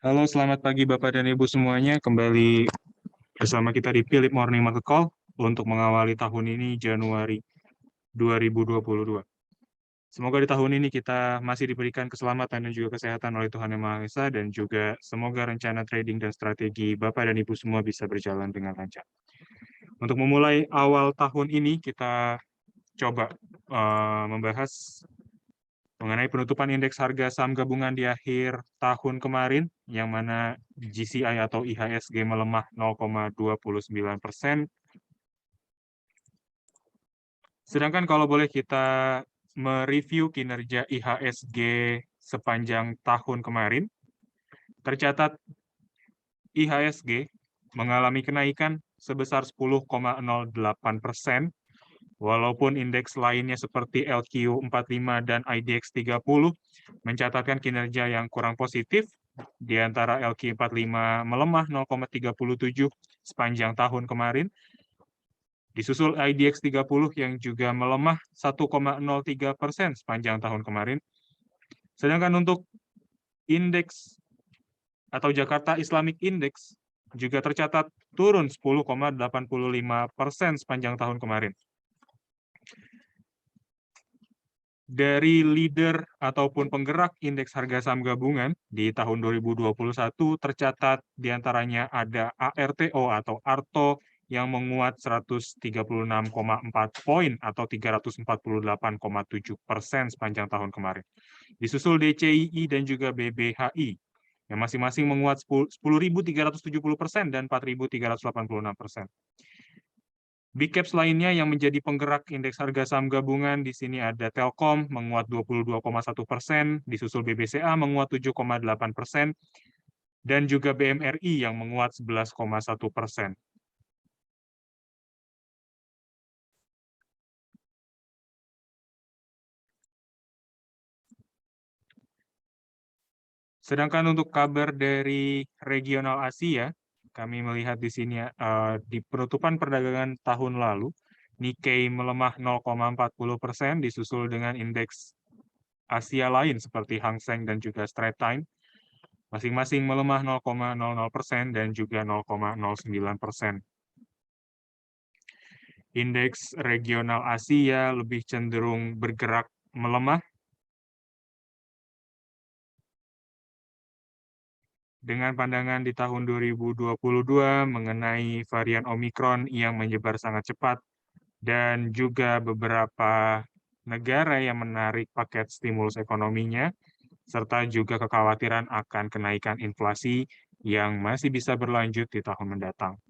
Halo, selamat pagi Bapak dan Ibu semuanya. Kembali bersama kita di Philip Morning Market Call untuk mengawali tahun ini Januari 2022. Semoga di tahun ini kita masih diberikan keselamatan dan juga kesehatan oleh Tuhan Yang Maha Esa, dan juga semoga rencana trading dan strategi Bapak dan Ibu semua bisa berjalan dengan lancar. Untuk memulai awal tahun ini, kita coba membahas mengenai penutupan indeks harga saham gabungan di akhir tahun kemarin, yang mana GCI atau IHSG melemah 0,29%. Sedangkan kalau boleh kita mereview kinerja IHSG sepanjang tahun kemarin, tercatat IHSG mengalami kenaikan sebesar 10,08%, walaupun indeks lainnya seperti LQ45 dan IDX 30 mencatatkan kinerja yang kurang positif, di antara LQ45 melemah 0,37 sepanjang tahun kemarin, disusul IDX 30 yang juga melemah 1,03% sepanjang tahun kemarin. Sedangkan untuk indeks atau Jakarta Islamic Index juga tercatat turun 10,85% sepanjang tahun kemarin. Dari leader ataupun penggerak indeks harga saham gabungan di tahun 2021 tercatat diantaranya ada ARTO atau ARTO yang menguat 136,4 poin atau 348,7% sepanjang tahun kemarin. Disusul DCII dan juga BBHI yang masing-masing menguat 10.370% dan 4.386%. Big caps lainnya yang menjadi penggerak indeks harga saham gabungan di sini ada Telkom menguat 22,1%, disusul BBCA menguat 7,8%, dan juga BMRI yang menguat 11,1%. Sedangkan untuk kabar dari regional Asia, kami melihat di sini di penutupan perdagangan tahun lalu, Nikkei melemah 0,40%, disusul dengan indeks Asia lain seperti Hang Seng dan juga Straits Times, masing-masing melemah 0,00% dan juga 0,09%. Indeks regional Asia lebih cenderung bergerak melemah dengan pandangan di tahun 2022 mengenai varian Omicron yang menyebar sangat cepat dan juga beberapa negara yang menarik paket stimulus ekonominya, serta juga kekhawatiran akan kenaikan inflasi yang masih bisa berlanjut di tahun mendatang.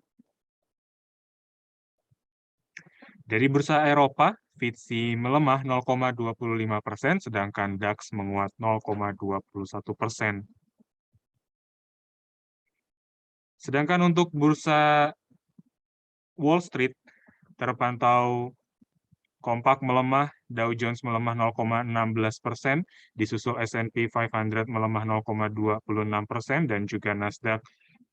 Dari bursa Eropa, FTSE melemah 0,25%, sedangkan DAX menguat 0,21%. Sedangkan untuk bursa Wall Street terpantau kompak melemah, Dow Jones melemah 0,16%, disusul S&P 500 melemah 0,26%, dan juga Nasdaq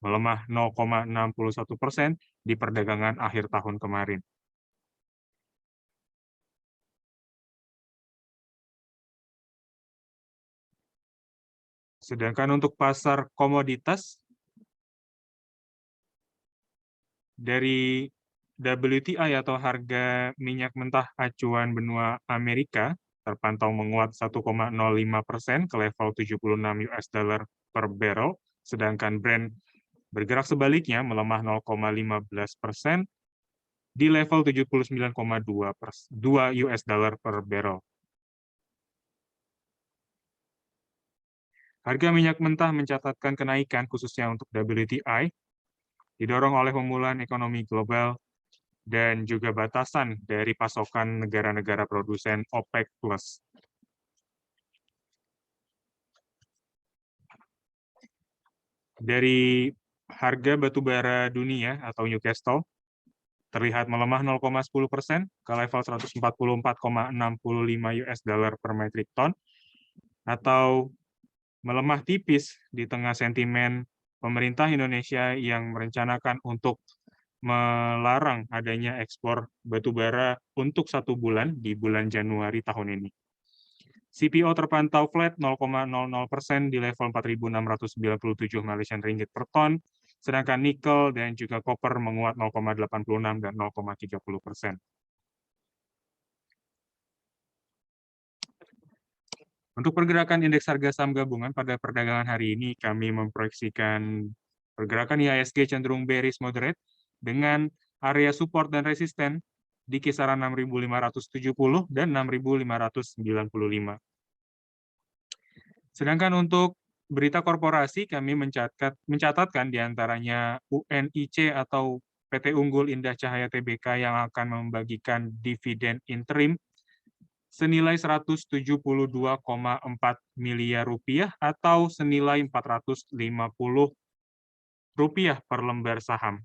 melemah 0,61% di perdagangan akhir tahun kemarin. Sedangkan untuk pasar komoditas, dari WTI atau harga minyak mentah acuan benua Amerika terpantau menguat 1,05% ke level 76 US dollar per barrel, sedangkan Brent bergerak sebaliknya melemah 0,15% di level 79,2 US dollar per barrel. Harga minyak mentah mencatatkan kenaikan khususnya untuk WTI, didorong oleh pemulihan ekonomi global dan juga batasan dari pasokan negara-negara produsen OPEC+. Dari harga batubara dunia atau Newcastle, terlihat melemah 0,10% ke level 144,65 US dollar per metric ton, atau melemah tipis di tengah sentimen pemerintah Indonesia yang merencanakan untuk melarang adanya ekspor batubara untuk 1 bulan di bulan Januari tahun ini. CPO terpantau flat 0,00% di level 4.697 Malaysian Ringgit per ton, sedangkan nikel dan juga koper menguat 0,86 dan 0,30%. Untuk pergerakan indeks harga saham gabungan pada perdagangan hari ini, kami memproyeksikan pergerakan IHSG cenderung bearish moderate dengan area support dan resisten di kisaran 6.570 dan 6.595. Sedangkan untuk berita korporasi, kami mencatatkan diantaranya UNIC atau PT Unggul Indah Cahaya Tbk yang akan membagikan dividen interim senilai 172,4 miliar rupiah atau senilai 450 rupiah per lembar saham.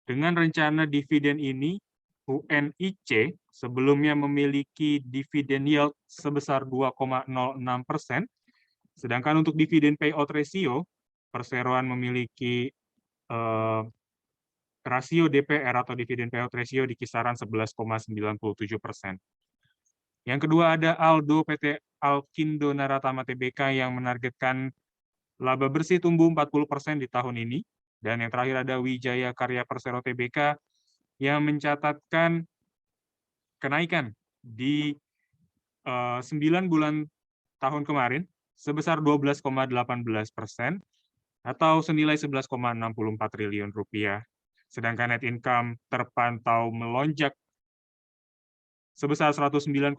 Dengan rencana dividen ini, UNIC sebelumnya memiliki dividen yield sebesar 2,06%, sedangkan untuk dividen payout ratio, perseroan memiliki rasio DPR atau dividen payout ratio di kisaran 11,97%. Yang kedua ada Aldo PT Alkindo Naratama Tbk yang menargetkan laba bersih tumbuh 40% di tahun ini. Dan yang terakhir ada Wijaya Karya Persero Tbk yang mencatatkan kenaikan di 9 bulan tahun kemarin sebesar 12,18% atau senilai 11,64 triliun rupiah. Sedangkan net income terpantau melonjak sebesar 109,08%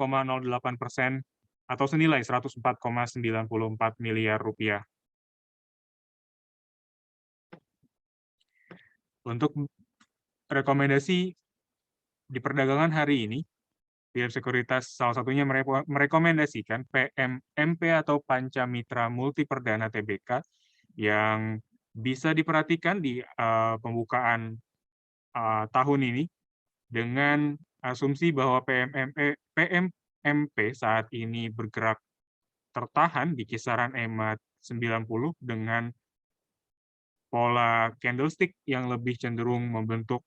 atau senilai 104,94 miliar rupiah. Untuk rekomendasi di perdagangan hari ini, Philips Sekuritas salah satunya merekomendasikan PMMP atau Panca Mitra Multi Perdana Tbk yang bisa diperhatikan di pembukaan tahun ini dengan asumsi bahwa PMMP saat ini bergerak tertahan di kisaran EMA 90 dengan pola candlestick yang lebih cenderung membentuk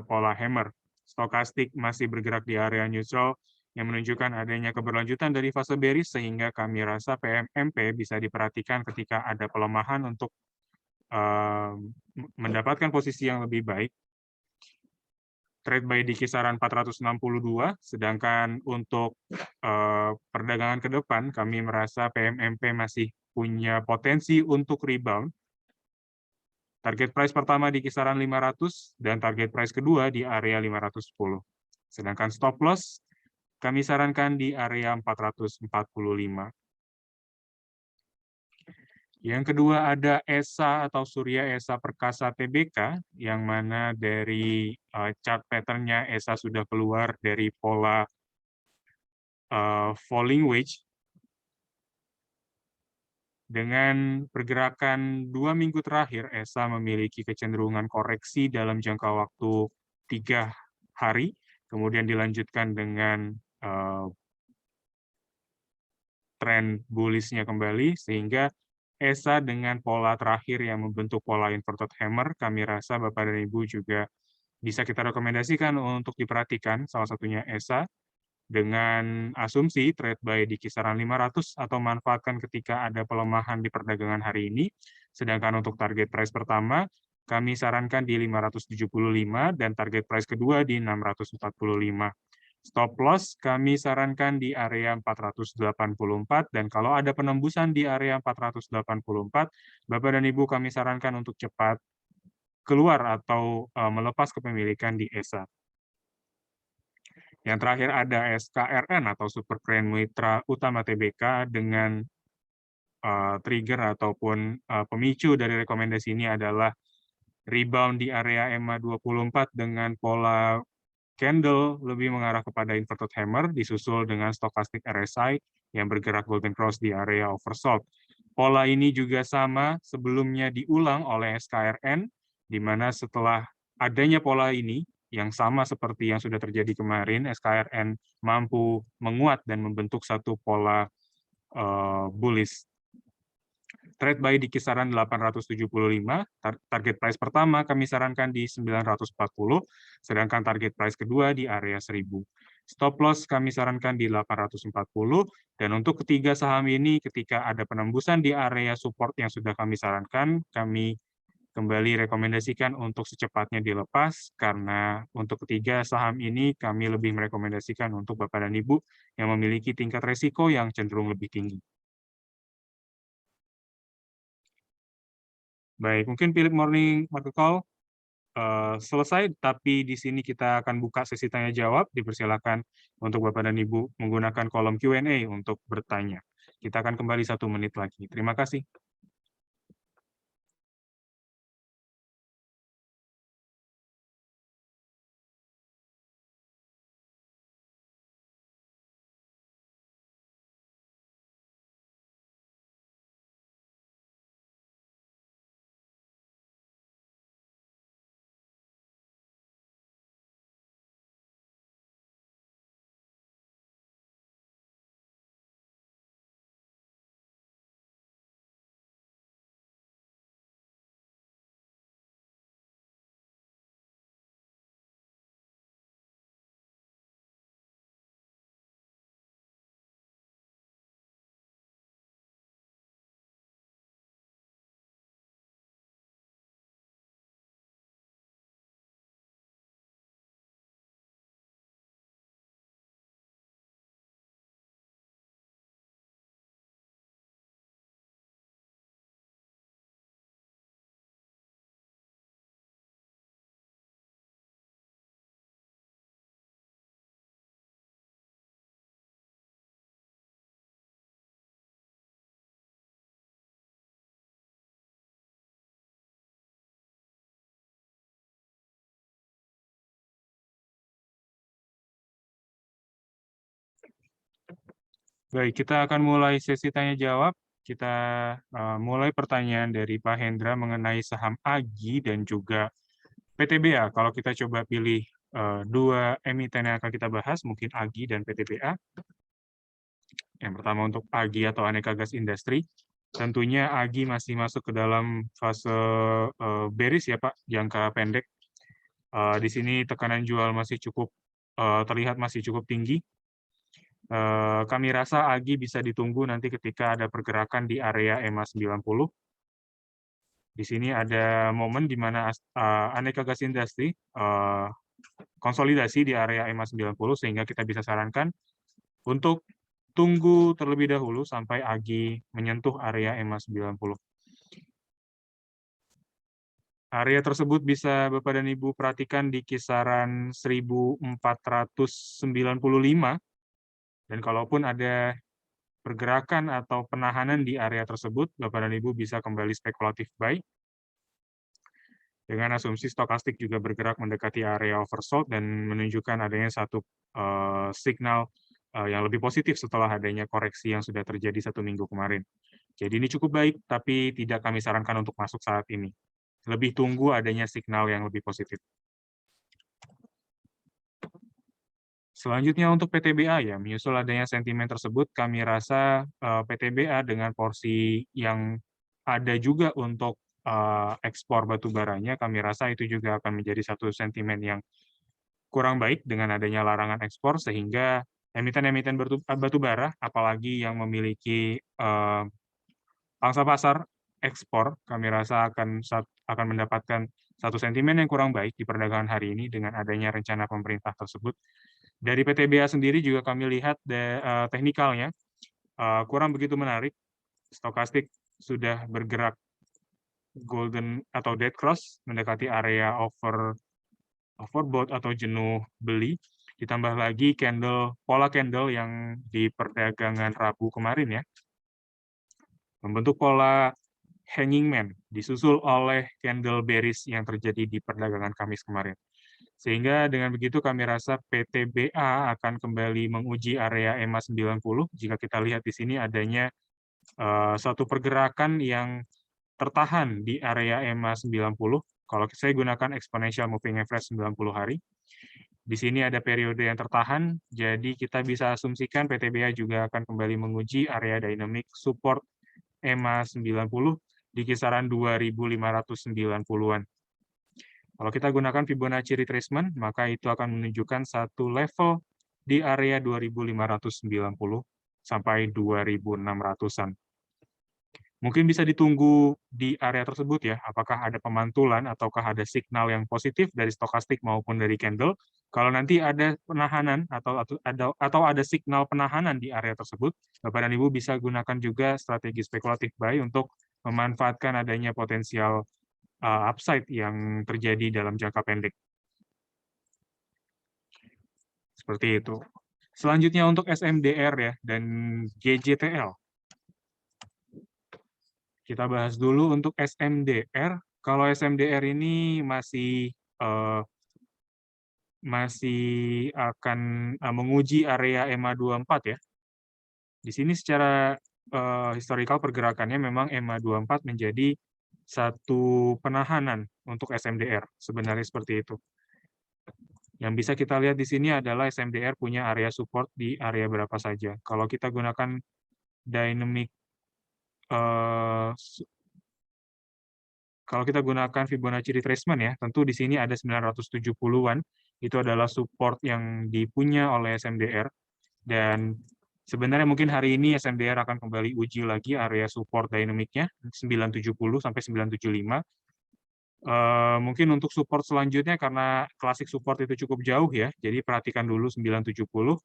pola hammer. Stokastik masih bergerak di area neutral yang menunjukkan adanya keberlanjutan dari fase bearish sehingga kami rasa PMMP bisa diperhatikan ketika ada pelemahan untuk mendapatkan posisi yang lebih baik. Trade buy di kisaran 462, sedangkan untuk perdagangan ke depan kami merasa PMMP masih punya potensi untuk rebound. Target price pertama di kisaran 500 dan target price kedua di area 510. Sedangkan stop loss kami sarankan di area 445. Yang kedua ada ESA atau Surya Esa Perkasa Tbk, yang mana dari chart pattern-nya ESA sudah keluar dari pola falling wedge. Dengan pergerakan 2 minggu terakhir, ESA memiliki kecenderungan koreksi dalam jangka waktu 3 hari, kemudian dilanjutkan dengan tren bullish-nya kembali, sehingga ESA dengan pola terakhir yang membentuk pola inverted hammer, kami rasa Bapak dan Ibu juga bisa kita rekomendasikan untuk diperhatikan, salah satunya ESA, dengan asumsi trade buy di kisaran 500 atau manfaatkan ketika ada pelemahan di perdagangan hari ini, sedangkan untuk target price pertama, kami sarankan di 575 dan target price kedua di 645. Stop loss kami sarankan di area 484 dan kalau ada penembusan di area 484, Bapak dan Ibu kami sarankan untuk cepat keluar atau melepas kepemilikan di ESA. Yang terakhir ada SKRN atau Super Kren Mitra Utama Tbk dengan trigger ataupun pemicu dari rekomendasi ini adalah rebound di area EMA 24 dengan pola candle lebih mengarah kepada inverted hammer disusul dengan stokastik RSI yang bergerak golden cross di area oversold. Pola ini juga sama sebelumnya diulang oleh SKRN, di mana setelah adanya pola ini yang sama seperti yang sudah terjadi kemarin, SKRN mampu menguat dan membentuk satu pola bullish. Trade buy di kisaran 875, target price pertama kami sarankan di 940, sedangkan target price kedua di area 1000. Stop loss kami sarankan di 840, dan untuk ketiga saham ini ketika ada penembusan di area support yang sudah kami sarankan, kami kembali rekomendasikan untuk secepatnya dilepas, karena untuk ketiga saham ini kami lebih merekomendasikan untuk Bapak dan Ibu yang memiliki tingkat resiko yang cenderung lebih tinggi. Baik, mungkin Philip Morning Market Call selesai, tapi di sini kita akan buka sesi tanya jawab. Dipersilakan untuk Bapak dan Ibu menggunakan kolom Q&A untuk bertanya. Kita akan kembali 1 menit lagi. Terima kasih. Baik, kita akan mulai sesi tanya jawab. Kita mulai pertanyaan dari Pak Hendra mengenai saham AGI dan juga PTBA. Kalau kita coba pilih dua emiten yang akan kita bahas, mungkin AGI dan PTBA. Yang pertama untuk AGI atau Aneka Gas Industri. Tentunya AGI masih masuk ke dalam fase bearish ya Pak, jangka pendek. Di sini tekanan jual masih cukup terlihat masih cukup tinggi. Kami rasa AGI bisa ditunggu nanti ketika ada pergerakan di area EMA 90. Di sini ada momen di mana Aneka Gas Industri konsolidasi di area EMA 90, sehingga kita bisa sarankan untuk tunggu terlebih dahulu sampai AGI menyentuh area EMA 90. Area tersebut bisa Bapak dan Ibu perhatikan di kisaran 1495, dan kalaupun ada pergerakan atau penahanan di area tersebut, Bapak dan Ibu bisa kembali spekulatif buy, dengan asumsi stokastik juga bergerak mendekati area oversold dan menunjukkan adanya satu signal yang lebih positif setelah adanya koreksi yang sudah terjadi 1 minggu kemarin. Jadi ini cukup baik, tapi tidak kami sarankan untuk masuk saat ini. Lebih tunggu adanya signal yang lebih positif. Selanjutnya untuk PTBA ya, menyusul adanya sentimen tersebut, kami rasa PTBA dengan porsi yang ada juga untuk ekspor batu baranya, kami rasa itu juga akan menjadi satu sentimen yang kurang baik dengan adanya larangan ekspor, sehingga emiten-emiten batu bara, apalagi yang memiliki pangsa pasar ekspor, kami rasa akan mendapatkan satu sentimen yang kurang baik di perdagangan hari ini dengan adanya rencana pemerintah tersebut. Dari PTBA sendiri juga kami lihat teknikalnya kurang begitu menarik. Stokastik sudah bergerak golden atau dead cross mendekati area overbought atau jenuh beli. Ditambah lagi pola candle yang di perdagangan Rabu kemarin ya, membentuk pola hanging man, disusul oleh candle bearish yang terjadi di perdagangan Kamis kemarin. Sehingga dengan begitu kami rasa PTBA akan kembali menguji area EMA 90. Jika kita lihat di sini adanya satu pergerakan yang tertahan di area EMA 90. Kalau saya gunakan exponential moving average 90 hari. Di sini ada periode yang tertahan, jadi kita bisa asumsikan PTBA juga akan kembali menguji area dynamic support EMA 90 di kisaran 2.590-an. Kalau kita gunakan Fibonacci retracement, maka itu akan menunjukkan satu level di area 2.590 sampai 2.600-an. Mungkin bisa ditunggu di area tersebut ya, apakah ada pemantulan ataukah ada signal yang positif dari stokastik maupun dari candle. Kalau nanti ada penahanan atau ada signal penahanan di area tersebut, Bapak dan Ibu bisa gunakan juga strategi spekulatif buy untuk memanfaatkan adanya potensial upside yang terjadi dalam jangka pendek. Seperti itu. Selanjutnya untuk SMDR ya dan GJTL. Kita bahas dulu untuk SMDR. Kalau SMDR ini masih akan menguji area EMA 24 ya. Di sini secara historical pergerakannya memang EMA 24 menjadi satu penahanan untuk SMDR. Sebenarnya seperti itu. Yang bisa kita lihat di sini adalah SMDR punya area support di area berapa saja. Kalau kita gunakan dynamic kalau kita gunakan Fibonacci retracement ya, tentu di sini ada 970-an, itu adalah support yang dipunya oleh SMDR, dan sebenarnya mungkin hari ini SMDR akan kembali uji lagi area support dynamicnya, 970 sampai 975. Mungkin untuk support selanjutnya, karena klasik support itu cukup jauh ya, jadi perhatikan dulu 970.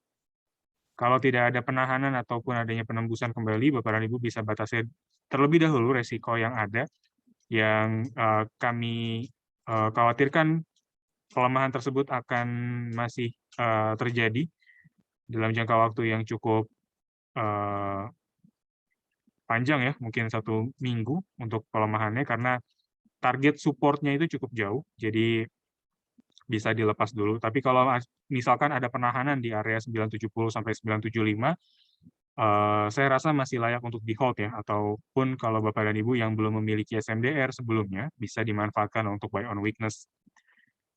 Kalau tidak ada penahanan ataupun adanya penembusan kembali, Bapak dan Ibu bisa batasi terlebih dahulu resiko yang ada, yang kami khawatirkan pelemahan tersebut akan masih terjadi dalam jangka waktu yang cukup panjang ya, mungkin 1 minggu untuk pelemahannya, karena target supportnya itu cukup jauh, jadi bisa dilepas dulu. Tapi kalau misalkan ada penahanan di area 970 sampai 975, saya rasa masih layak untuk di-hold ya, ataupun kalau Bapak dan Ibu yang belum memiliki SMDR sebelumnya, bisa dimanfaatkan untuk buy on weakness.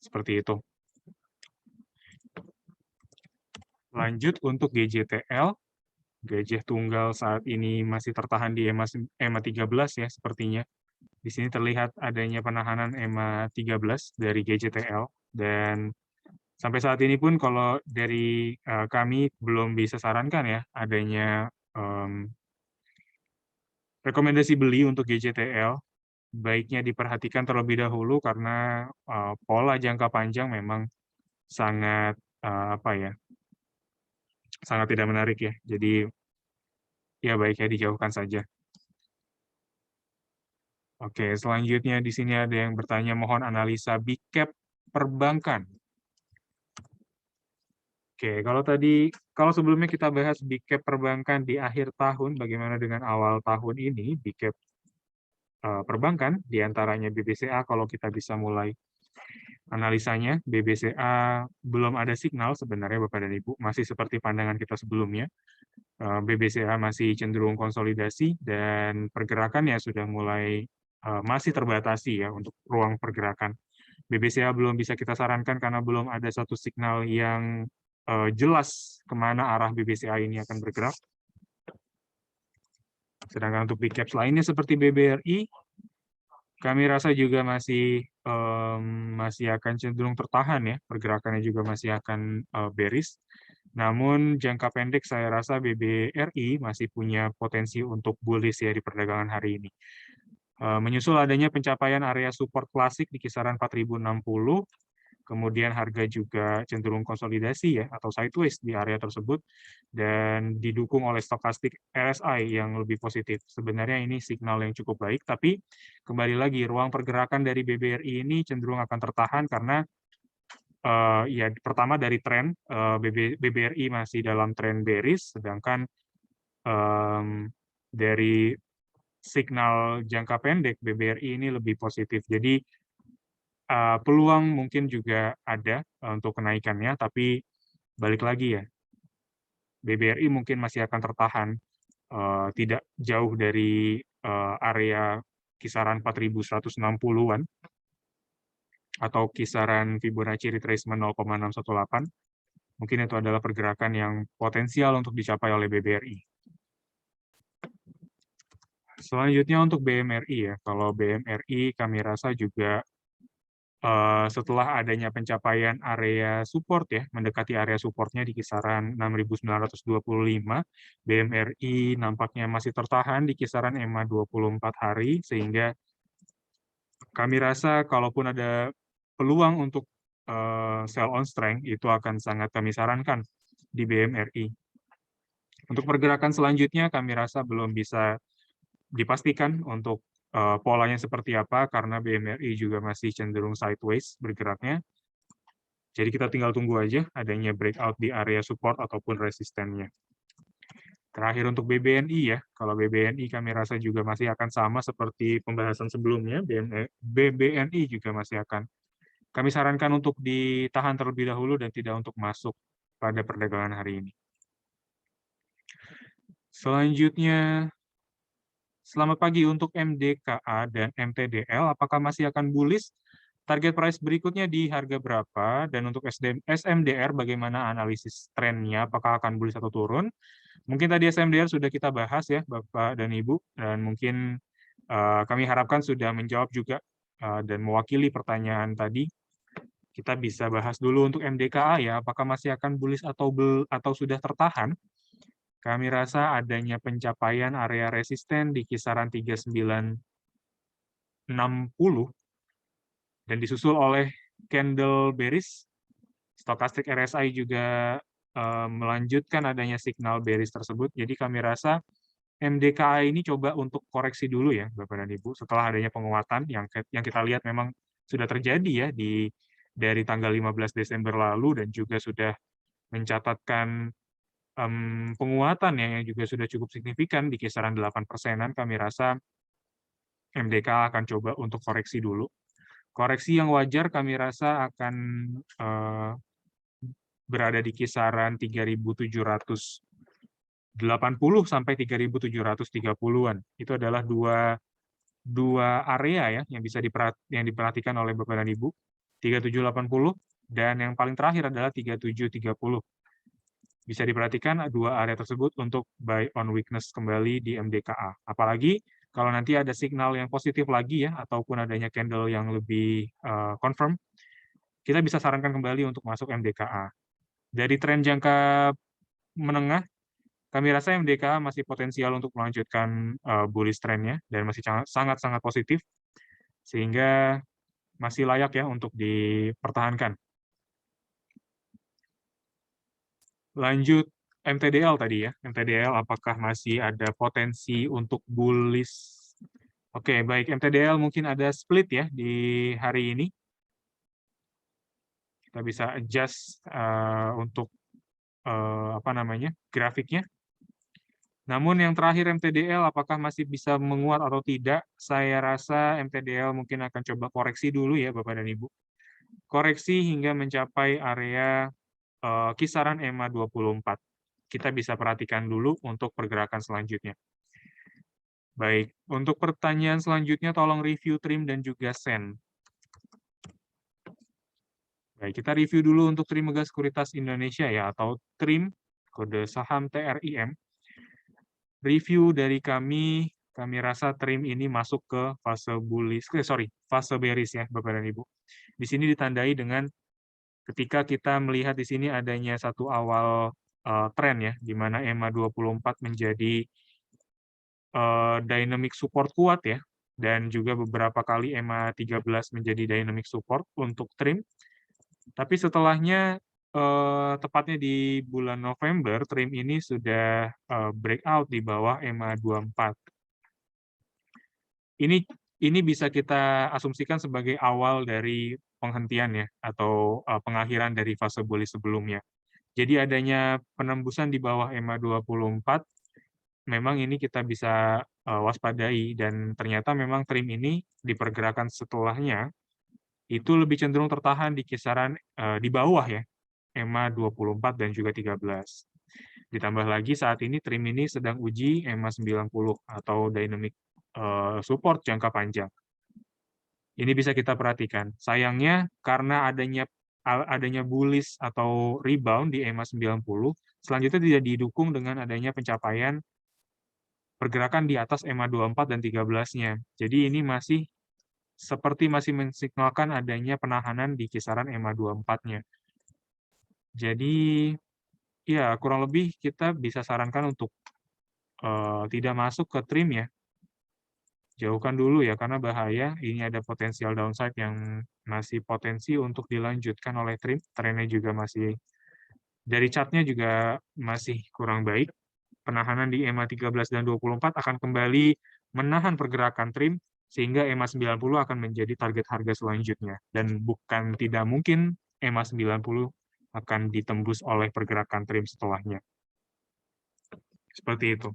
Seperti itu. Lanjut untuk GJTL. Gajah tunggal saat ini masih tertahan di EMA 13 ya sepertinya. Di sini terlihat adanya penahanan EMA 13 dari GJTL, dan sampai saat ini pun kalau dari kami belum bisa sarankan ya adanya rekomendasi beli untuk GJTL. Baiknya diperhatikan terlebih dahulu karena pola jangka panjang memang sangat sangat tidak menarik ya. Jadi ya baiknya dijauhkan saja. Oke, selanjutnya di sini ada yang bertanya, mohon analisa big cap perbankan. Oke, kalau sebelumnya kita bahas big cap perbankan di akhir tahun, bagaimana dengan awal tahun ini, big cap perbankan, diantaranya BBCA, kalau kita bisa mulai analisanya, BBCA belum ada signal sebenarnya Bapak dan Ibu, masih seperti pandangan kita sebelumnya. BBCA masih cenderung konsolidasi, dan pergerakannya sudah mulai masih terbatasi ya untuk ruang pergerakan. BBCA belum bisa kita sarankan karena belum ada satu signal yang jelas kemana arah BBCA ini akan bergerak. Sedangkan untuk big caps lainnya seperti BBRI, kami rasa juga masih akan cenderung tertahan ya, pergerakannya juga masih akan bearish. Namun jangka pendek saya rasa BBRI masih punya potensi untuk bullish ya di perdagangan hari ini. Menyusul adanya pencapaian area support klasik di kisaran 4.060, kemudian harga juga cenderung konsolidasi ya atau sideways di area tersebut, dan didukung oleh stokastik RSI yang lebih positif. Sebenarnya ini signal yang cukup baik, tapi kembali lagi ruang pergerakan dari BBRI ini cenderung akan tertahan karena ya pertama dari tren BBRI masih dalam tren bearish, sedangkan dari signal jangka pendek BBRI ini lebih positif. Jadi peluang mungkin juga ada untuk kenaikannya, tapi balik lagi ya, BBRI mungkin masih akan tertahan tidak jauh dari area kisaran 4.160-an atau kisaran Fibonacci retracement 0,618. Mungkin itu adalah pergerakan yang potensial untuk dicapai oleh BBRI. Selanjutnya untuk BMRI ya. Kalau BMRI kami rasa juga setelah adanya pencapaian area support ya, mendekati area supportnya di kisaran 6.925, BMRI nampaknya masih tertahan di kisaran EMA 24 hari, sehingga kami rasa kalaupun ada peluang untuk sell on strength, itu akan sangat kami sarankan di BMRI. Untuk pergerakan selanjutnya, kami rasa belum bisa dipastikan untuk polanya seperti apa, karena BMRI juga masih cenderung sideways bergeraknya. Jadi kita tinggal tunggu aja adanya breakout di area support ataupun resistennya. Terakhir untuk BBNI ya, kalau BBNI kami rasa juga masih akan sama seperti pembahasan sebelumnya, BBNI juga masih akan kami sarankan untuk ditahan terlebih dahulu dan tidak untuk masuk pada perdagangan hari ini. Selanjutnya, selamat pagi untuk MDKA dan MTDL, apakah masih akan bullish? Target price berikutnya di harga berapa? Dan untuk SMDR, bagaimana analisis trennya? Apakah akan bullish atau turun? Mungkin tadi SMDR sudah kita bahas ya, Bapak dan Ibu, dan mungkin kami harapkan sudah menjawab juga dan mewakili pertanyaan tadi. Kita bisa bahas dulu untuk MDKA ya, apakah masih akan bullish atau sudah tertahan? Kami rasa adanya pencapaian area resisten di kisaran 3960 dan disusul oleh candle bearish. Stochastic RSI juga melanjutkan adanya signal bearish tersebut. Jadi kami rasa MDKA ini coba untuk koreksi dulu ya, Bapak dan Ibu, setelah adanya penguatan yang kita lihat memang sudah terjadi ya dari tanggal 15 Desember lalu, dan juga sudah mencatatkan penguatan yang juga sudah cukup signifikan di kisaran 8%-an. Kami rasa MDKA akan coba untuk koreksi dulu. Koreksi yang wajar kami rasa akan berada di kisaran 3.780 sampai 3.730-an. Itu adalah dua area ya yang bisa diperhatikan oleh Bapak dan Ibu. 3780 dan yang paling terakhir adalah 3730. Bisa diperhatikan dua area tersebut untuk buy on weakness kembali di MDKA. Apalagi kalau nanti ada signal yang positif lagi ya, ataupun adanya candle yang lebih confirm, kita bisa sarankan kembali untuk masuk MDKA. Dari tren jangka menengah, kami rasa MDKA masih potensial untuk melanjutkan bullish trend-nya dan masih sangat-sangat positif, sehingga masih layak ya untuk dipertahankan. Lanjut MTDL tadi ya, MTDL apakah masih ada potensi untuk bullish? Oke, baik, MTDL mungkin ada split ya di hari ini. Kita bisa adjust untuk grafiknya. Namun yang terakhir MTDL apakah masih bisa menguat atau tidak? Saya rasa MTDL mungkin akan coba koreksi dulu ya Bapak dan Ibu. Koreksi hingga mencapai area kisaran EMA 24. Kita bisa perhatikan dulu untuk pergerakan selanjutnya. Baik, untuk pertanyaan selanjutnya tolong review TRIM dan juga SEN. Baik, kita review dulu untuk Trimegah Sekuritas Indonesia ya, atau TRIM, kode saham TRIM. Review dari kami rasa TRIM ini masuk ke fase bullish, fase bearish ya, Bapak dan Ibu. Di sini ditandai dengan ketika kita melihat di sini adanya satu awal tren ya, di mana EMA 24 menjadi dynamic support kuat ya, dan juga beberapa kali EMA 13 menjadi dynamic support untuk TRIM. Tapi setelahnya, tepatnya di bulan November, TRIM ini sudah breakout di bawah EMA 24. Ini bisa kita asumsikan sebagai awal dari penghentian ya, atau pengakhiran dari fase bullish sebelumnya. Jadi adanya penembusan di bawah EMA 24, memang ini kita bisa waspadai, dan ternyata memang TRIM ini di pergerakan setelahnya itu lebih cenderung tertahan di kisaran di bawah ya, EMA 24 dan juga 13. Ditambah lagi saat ini TRIM ini sedang uji EMA 90 atau dynamic support jangka panjang. Ini bisa kita perhatikan. Sayangnya karena adanya bullish atau rebound di EMA 90, selanjutnya tidak didukung dengan adanya pencapaian pergerakan di atas EMA 24 dan 13-nya. Jadi ini masih seperti masih mensignalkan adanya penahanan di kisaran EMA 24-nya. Jadi, ya kurang lebih kita bisa sarankan untuk tidak masuk ke trim ya. Jauhkan dulu ya, karena bahaya. Ini ada potensial downside yang masih potensi untuk dilanjutkan oleh trim. Trennya juga masih, dari chartnya juga masih kurang baik. Penahanan di EMA 13 dan 24 akan kembali menahan pergerakan trim, sehingga EMA 90 akan menjadi target harga selanjutnya. Dan bukan tidak mungkin EMA 90 akan ditembus oleh pergerakan trim setelahnya. Seperti itu.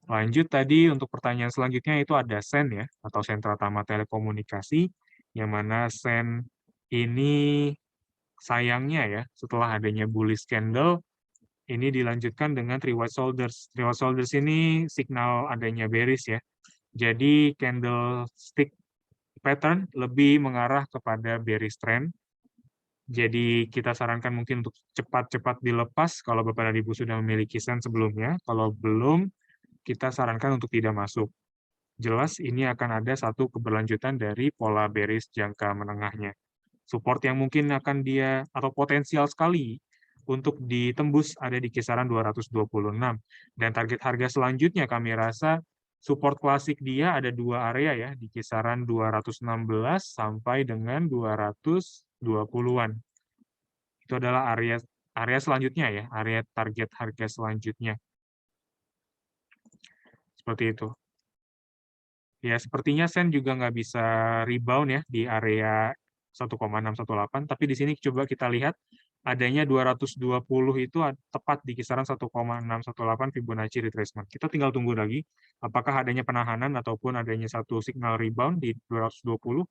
Lanjut tadi untuk pertanyaan selanjutnya itu ada SEN ya, atau Sentra Tamat Telekomunikasi, yang mana SEN ini sayangnya ya, setelah adanya bullish candle, ini dilanjutkan dengan three white shoulders. Three white shoulders ini signal adanya bearish ya. Jadi candlestick pattern lebih mengarah kepada bearish trend. Jadi kita sarankan mungkin untuk cepat-cepat dilepas kalau Bapak dan Ibu sudah memiliki SEN sebelumnya. Kalau belum, kita sarankan untuk tidak masuk. Jelas ini akan ada satu keberlanjutan dari pola bearish jangka menengahnya. Support yang mungkin akan dia, atau potensial sekali untuk ditembus ada di kisaran 226. Dan target harga selanjutnya kami rasa support klasik dia ada dua area ya, di kisaran 216 sampai dengan 220-an. Itu adalah area selanjutnya ya, area target harga selanjutnya. Seperti itu. Ya, sepertinya SEN juga nggak bisa rebound ya di area 1,618, tapi di sini coba kita lihat adanya 220 itu tepat di kisaran 1,618 Fibonacci retracement. Kita tinggal tunggu lagi apakah adanya penahanan ataupun adanya satu signal rebound di 220.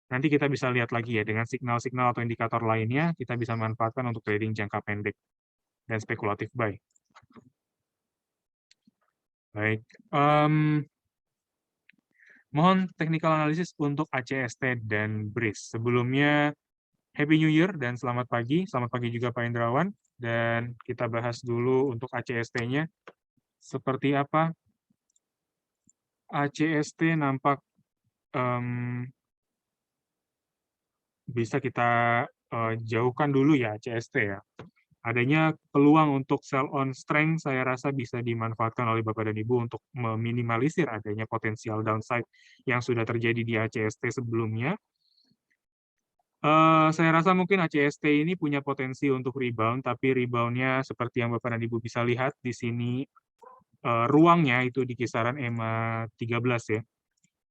Nanti kita bisa lihat lagi ya, dengan signal-signal atau indikator lainnya, kita bisa manfaatkan untuk trading jangka pendek dan spekulatif buy. Baik, mohon technical analysis untuk ACST dan BRIS. Sebelumnya, Happy New Year dan selamat pagi. Selamat pagi juga Pak Indrawan. Dan kita bahas dulu untuk ACST-nya. Seperti apa? ACST nampak bisa kita jauhkan dulu ya ACST ya. Adanya peluang untuk sell on strength saya rasa bisa dimanfaatkan oleh Bapak dan Ibu untuk meminimalisir adanya potensial downside yang sudah terjadi di ACST sebelumnya. Saya rasa mungkin ACST ini punya potensi untuk rebound, tapi rebound-nya seperti yang Bapak dan Ibu bisa lihat di sini, ruangnya itu di kisaran EMA 13 ya.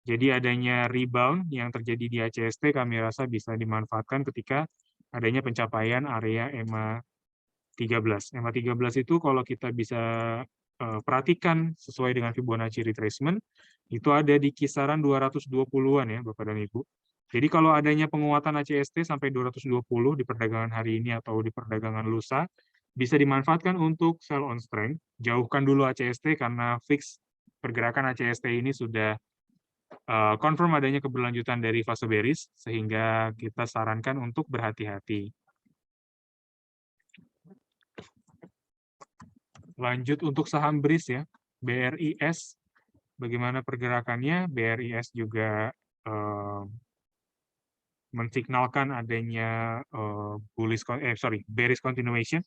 Jadi adanya rebound yang terjadi di ACST kami rasa bisa dimanfaatkan ketika adanya pencapaian area EMA 13. EMA 13 itu kalau kita bisa perhatikan sesuai dengan Fibonacci retracement, itu ada di kisaran 220-an ya Bapak dan Ibu. Jadi kalau adanya penguatan ACST sampai 220 di perdagangan hari ini atau di perdagangan lusa, bisa dimanfaatkan untuk sell on strength. Jauhkan dulu ACST karena fix pergerakan ACST ini sudah confirm adanya keberlanjutan dari fase bearish, sehingga kita sarankan untuk berhati-hati. Lanjut untuk saham BRIS ya, BRIS, bagaimana pergerakannya? BRIS juga mensignalkan adanya bearish continuation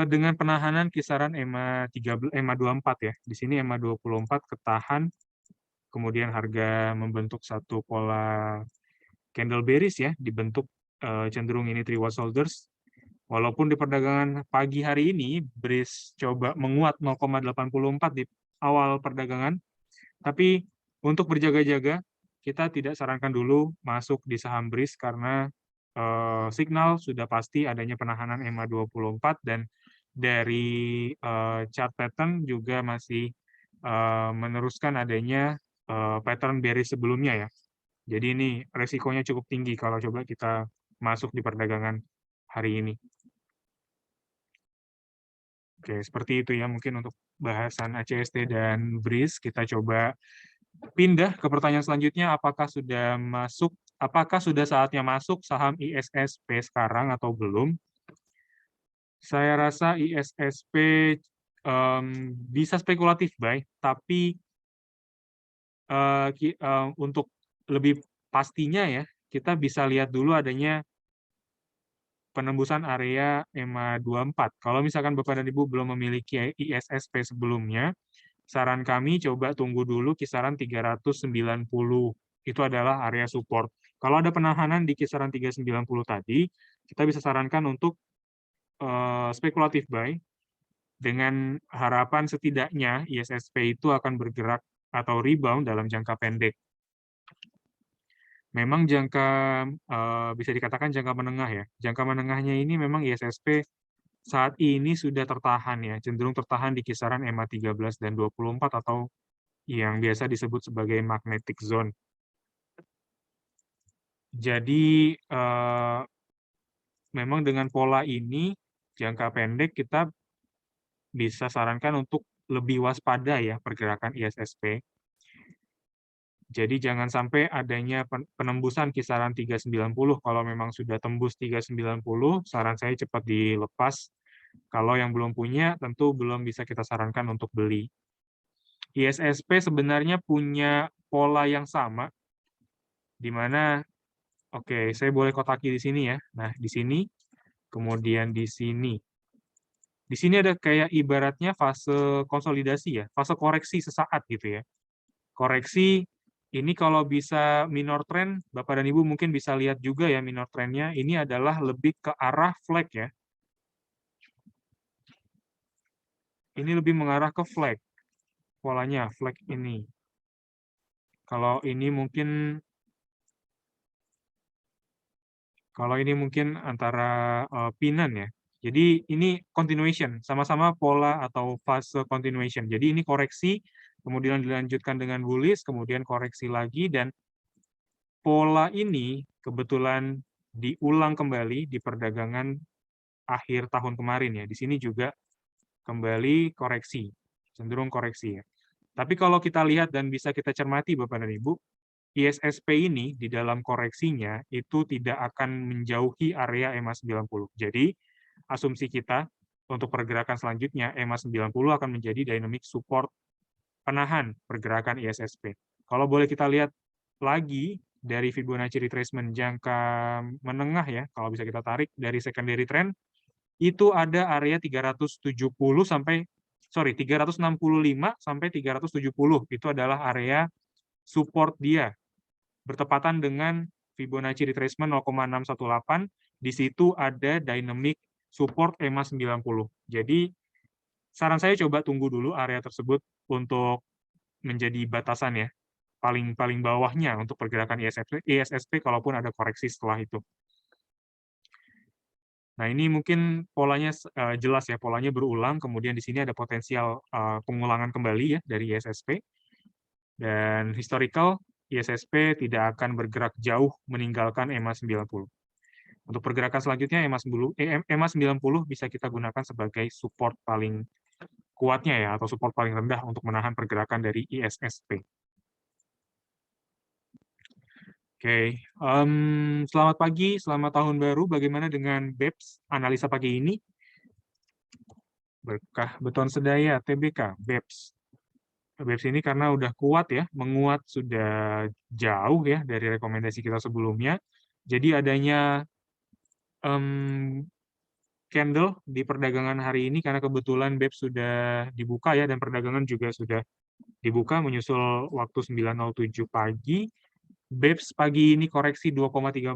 dengan penahanan kisaran EMA 24 ya. Di sini EMA 24 ketahan, kemudian harga membentuk satu pola candle bearish ya, dibentuk cenderung ini three white shoulders. Walaupun di perdagangan pagi hari ini, BRIS coba menguat 0,84 di awal perdagangan, tapi untuk berjaga-jaga, kita tidak sarankan dulu masuk di saham BRIS karena signal sudah pasti adanya penahanan EMA 24 dan dari chart pattern juga masih meneruskan adanya pattern bearish sebelumnya ya. Jadi ini resikonya cukup tinggi kalau coba kita masuk di perdagangan hari ini. Oke, seperti itu ya mungkin untuk bahasan ACST dan BRIS. Kita coba pindah ke pertanyaan selanjutnya, apakah sudah saatnya masuk saham ISSP sekarang atau belum? Saya rasa ISSP bisa spekulatif buy, tapi untuk lebih pastinya ya, kita bisa lihat dulu adanya penembusan area EMA 24. Kalau misalkan Bapak dan Ibu belum memiliki ISSP sebelumnya, saran kami coba tunggu dulu kisaran 390. Itu adalah area support. Kalau ada penahanan di kisaran 390 tadi, kita bisa sarankan untuk spekulatif buy dengan harapan setidaknya ISSP itu akan bergerak atau rebound dalam jangka pendek. Memang bisa dikatakan jangka menengah ya. Jangka menengahnya ini memang ISSP saat ini sudah tertahan ya, cenderung tertahan di kisaran EMA 13 dan 24 atau yang biasa disebut sebagai magnetic zone. Jadi memang dengan pola ini jangka pendek kita bisa sarankan untuk lebih waspada ya pergerakan ISSP. Jadi jangan sampai adanya penembusan kisaran 390. Kalau memang sudah tembus 390, saran saya cepat dilepas. Kalau yang belum punya, tentu belum bisa kita sarankan untuk beli. ISSP sebenarnya punya pola yang sama, di mana, oke, saya boleh kotaki di sini ya. Nah, di sini, kemudian di sini. Di sini ada kayak ibaratnya fase konsolidasi ya, fase koreksi sesaat gitu ya. Koreksi ini kalau bisa minor trend, Bapak dan Ibu mungkin bisa lihat juga ya minor trendnya, ini adalah lebih ke arah flag ya. Ini lebih mengarah ke flag, polanya flag ini. Kalau ini mungkin antara pinan ya. Jadi ini continuation, sama-sama pola atau fase continuation. Jadi ini koreksi, kemudian dilanjutkan dengan bullish, kemudian koreksi lagi, dan pola ini kebetulan diulang kembali di perdagangan akhir tahun kemarin ya. Di sini juga kembali koreksi, cenderung koreksi ya. Tapi kalau kita lihat dan bisa kita cermati Bapak dan Ibu, ISSP ini di dalam koreksinya itu tidak akan menjauhi area EMA 90. Jadi, asumsi kita untuk pergerakan selanjutnya EMA 90 akan menjadi dynamic support penahan pergerakan ISSP. Kalau boleh kita lihat lagi dari Fibonacci retracement jangka menengah ya, kalau bisa kita tarik dari secondary trend, itu ada area 370 sampai 365 sampai 370. Itu adalah area support dia. Bertepatan dengan Fibonacci retracement 0,618, di situ ada dynamic support EMA 90. Jadi saran saya coba tunggu dulu area tersebut untuk menjadi batasan ya. Paling bawahnya untuk pergerakan ISSP kalaupun ada koreksi setelah itu. Nah, ini mungkin polanya jelas ya, polanya berulang, kemudian di sini ada potensial pengulangan kembali ya dari ISSP. Dan historical, ISSP tidak akan bergerak jauh meninggalkan EMA 90. Untuk pergerakan selanjutnya, EMA 90 bisa kita gunakan sebagai support paling kuatnya ya, atau support paling rendah untuk menahan pergerakan dari ISSP. Oke, selamat pagi, selamat tahun baru. Bagaimana dengan BEPS analisa pagi ini? Berkah Beton Sedaya, TBK, BEPS. BEPS ini karena udah kuat ya, menguat sudah jauh ya dari rekomendasi kita sebelumnya. Jadi adanya candle di perdagangan hari ini karena kebetulan BEPS sudah dibuka ya dan perdagangan juga sudah dibuka menyusul waktu 9.07 pagi. BEPS pagi ini koreksi 2,13,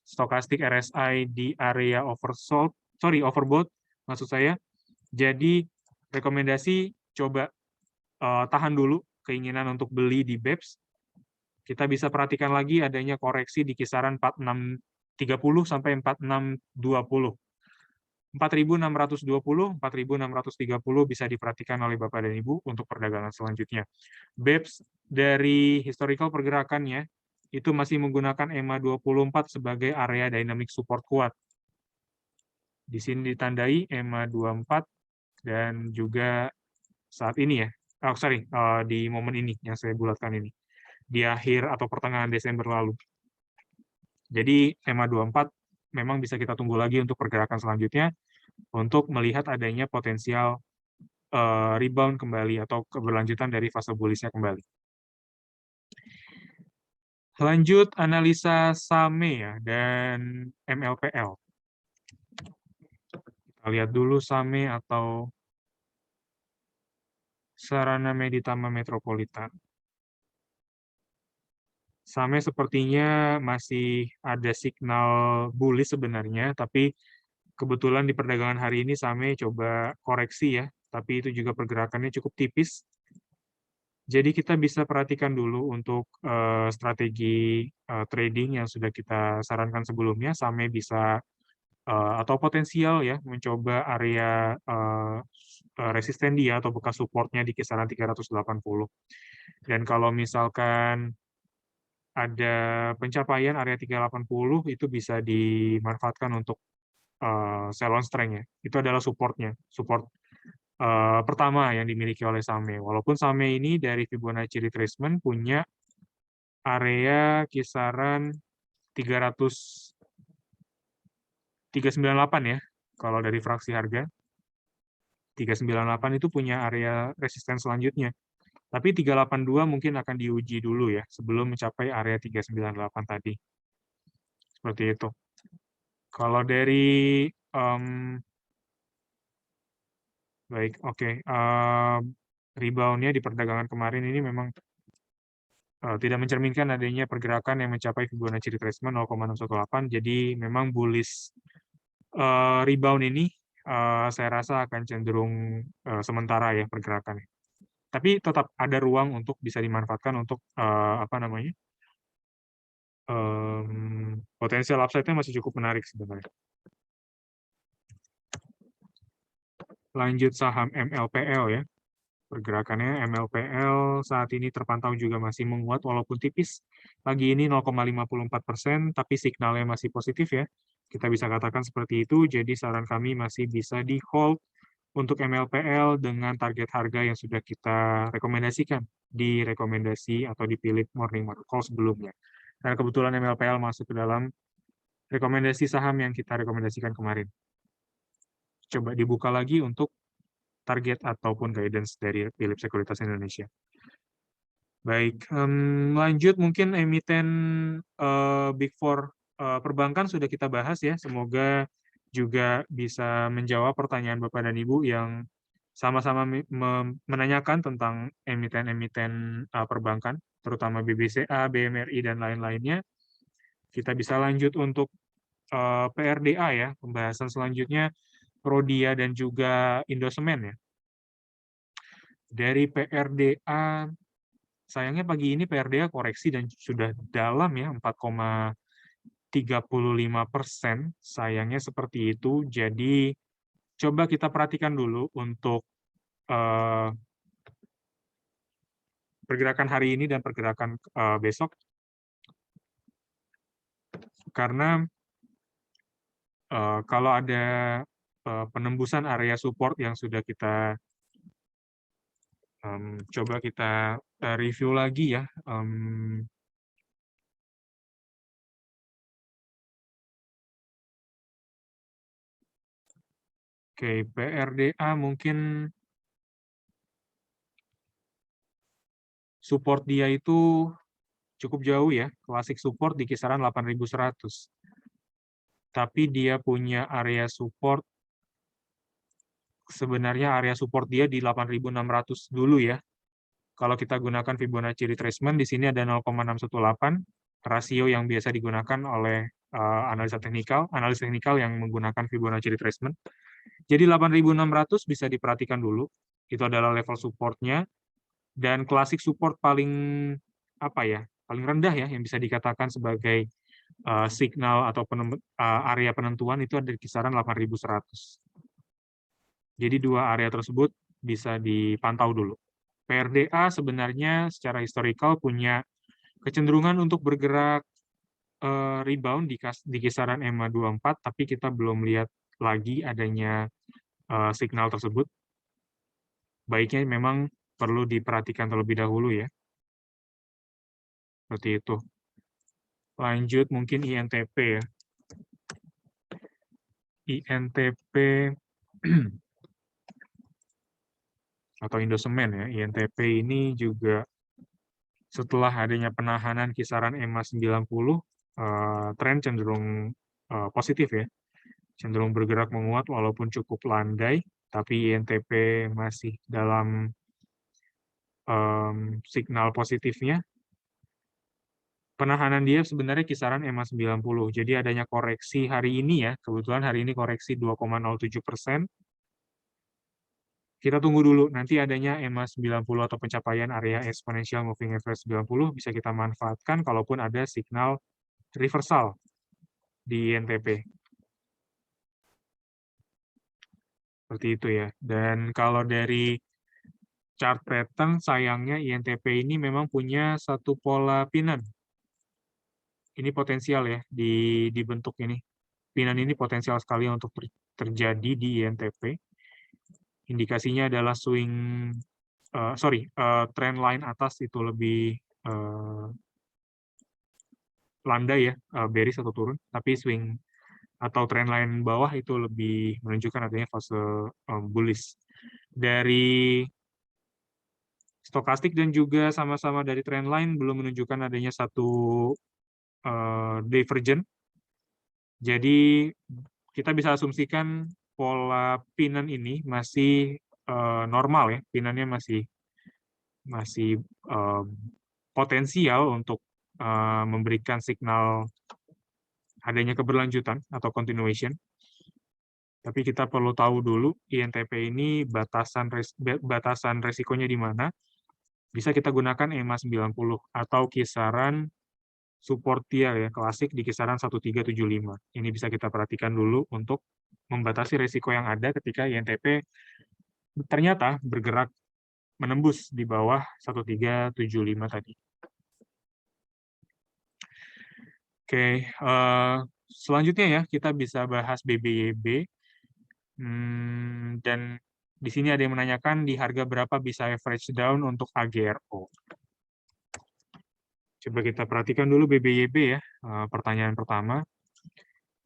stokastik RSI di area overbought maksud saya. Jadi rekomendasi coba tahan dulu keinginan untuk beli di BEPS. Kita bisa perhatikan lagi adanya koreksi di kisaran 4630 sampai 4620. 4.620, 4.630 bisa diperhatikan oleh Bapak dan Ibu untuk perdagangan selanjutnya. BEPS dari historical pergerakannya itu masih menggunakan EMA 24 sebagai area dynamic support kuat. Di sini ditandai EMA 24 dan juga saat ini ya, di momen ini yang saya bulatkan ini, di akhir atau pertengahan Desember lalu. Jadi EMA 24 memang bisa kita tunggu lagi untuk pergerakan selanjutnya untuk melihat adanya potensial rebound kembali atau keberlanjutan dari fase bullish-nya kembali. Lanjut analisa SAME ya dan MLPL. Kita lihat dulu SAME atau Sarana Meditama Metropolitan. SAME sepertinya masih ada signal bullish sebenarnya, tapi kebetulan di perdagangan hari ini SAME coba koreksi ya, tapi itu juga pergerakannya cukup tipis. Jadi kita bisa perhatikan dulu untuk strategi trading yang sudah kita sarankan sebelumnya, SAME bisa atau potensial ya mencoba area resisten dia atau bekas supportnya di kisaran 380. Dan kalau misalkan ada pencapaian area 380 itu bisa dimanfaatkan untuk sell on strength ya. Itu adalah supportnya, support pertama yang dimiliki oleh SAME. Walaupun SAME ini dari Fibonacci retracement punya area kisaran 398 ya. Kalau dari fraksi harga 398 itu punya area resisten selanjutnya. Tapi 382 mungkin akan diuji dulu ya sebelum mencapai area 398 tadi. Seperti itu. Kalau dari baik, oke. Rebound-nya di perdagangan kemarin ini memang tidak mencerminkan adanya pergerakan yang mencapai Fibonacci retracement 0,618. Jadi memang bullish rebound ini saya rasa akan cenderung sementara ya pergerakannya. Tapi tetap ada ruang untuk bisa dimanfaatkan untuk apa namanya potensial upside-nya masih cukup menarik sebenarnya. Lanjut saham MLPL ya. Pergerakannya MLPL saat ini terpantau juga masih menguat walaupun tipis. Pagi ini 0,54%, tapi signalnya masih positif ya. Kita bisa katakan seperti itu, jadi saran kami masih bisa di hold untuk MLPL dengan target harga yang sudah kita rekomendasikan di rekomendasi atau di Philip Morning Market Call sebelumnya. Karena kebetulan MLPL masuk ke dalam rekomendasi saham yang kita rekomendasikan kemarin. Coba dibuka lagi untuk target ataupun guidance dari Philip Sekuritas Indonesia. Baik, lanjut mungkin emiten Big Four perbankan sudah kita bahas ya. Semoga juga bisa menjawab pertanyaan Bapak dan Ibu yang sama-sama menanyakan tentang emiten-emiten perbankan, terutama BBCA, BMRI, dan lain-lainnya. Kita bisa lanjut untuk PRDA ya, pembahasan selanjutnya Prodia dan juga Indosemen ya. Dari PRDA, sayangnya pagi ini PRDA koreksi dan sudah dalam ya, 4,35%. Sayangnya seperti itu. Jadi coba kita perhatikan dulu untuk pergerakan hari ini dan pergerakan besok. Karena kalau ada penembusan area support yang sudah kita coba kita review lagi ya. Oke, PRDA mungkin support dia itu cukup jauh ya, klasik support di kisaran 8.100. Tapi dia punya area support, sebenarnya area support dia di 8.600 dulu ya. Kalau kita gunakan Fibonacci retracement, di sini ada 0,618, rasio yang biasa digunakan oleh analis teknikal yang menggunakan Fibonacci retracement. Jadi 8.600 bisa diperhatikan dulu, itu adalah level supportnya, dan klasik support paling apa ya, paling rendah ya yang bisa dikatakan sebagai signal atau area penentuan itu ada di kisaran 8.100. Jadi dua area tersebut bisa dipantau dulu. PRDA sebenarnya secara historikal punya kecenderungan untuk bergerak rebound di kisaran EMA 24, tapi kita belum lihat lagi adanya signal tersebut. Baiknya memang perlu diperhatikan terlebih dahulu ya. Seperti itu. Lanjut mungkin INTP ya. INTP atau Indosemen ya. INTP ini juga Setelah adanya penahanan kisaran EMA 90, tren cenderung positif ya, cenderung bergerak menguat walaupun cukup landai, tapi INTP masih dalam signal positifnya. Penahanan dia sebenarnya kisaran EMA 90. Jadi adanya koreksi hari ini ya, kebetulan hari ini koreksi 2,07%. Kita tunggu dulu, nanti adanya EMA 90 atau pencapaian area exponential moving average 90 bisa kita manfaatkan kalaupun ada signal reversal di INTP. Seperti itu ya. Dan kalau dari chart pattern, sayangnya INTP ini memang punya satu pola pinan. Ini potensial ya, dibentuk ini. Pinan ini potensial sekali untuk terjadi di INTP. Indikasinya adalah trend line atas itu lebih landai ya, bearish atau turun, tapi swing atau trend line bawah itu lebih menunjukkan adanya fase bullish. Dari stokastik dan juga sama-sama dari trend line belum menunjukkan adanya satu divergent. Jadi kita bisa asumsikan pola pinan ini masih normal ya, pinannya masih potensial untuk memberikan signal adanya keberlanjutan atau continuation. Tapi kita perlu tahu dulu INTP ini batasan resikonya di mana. Bisa kita gunakan EMA 90 atau kisaran support dia ya, klasik di kisaran 1375. Ini bisa kita perhatikan dulu untuk membatasi resiko yang ada ketika INTP ternyata bergerak menembus di bawah 1375 tadi. Oke, selanjutnya ya kita bisa bahas BBYB. Dan di sini ada yang menanyakan di harga berapa bisa average down untuk AGRO. Coba kita perhatikan dulu BBYB ya, pertanyaan pertama.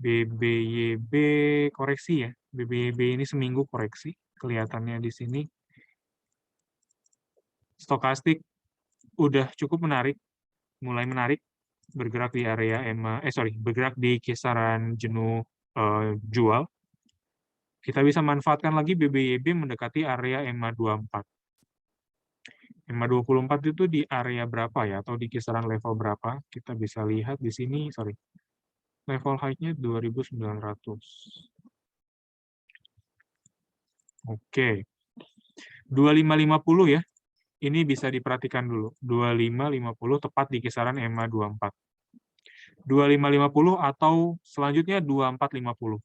BBYB koreksi ya, BBYB ini seminggu koreksi, kelihatannya di sini. Stokastik udah cukup menarik, mulai menarik, bergerak di area bergerak di kisaran jenuh jual. Kita bisa manfaatkan lagi BBYB mendekati area EMA 24. EMA 24 itu di area berapa ya, atau di kisaran level berapa? Kita bisa lihat di sini, level high-nya 2.900. Oke. 2550 ya. Ini bisa diperhatikan dulu. 2550 tepat di kisaran EMA 24. 2550 atau selanjutnya 2450.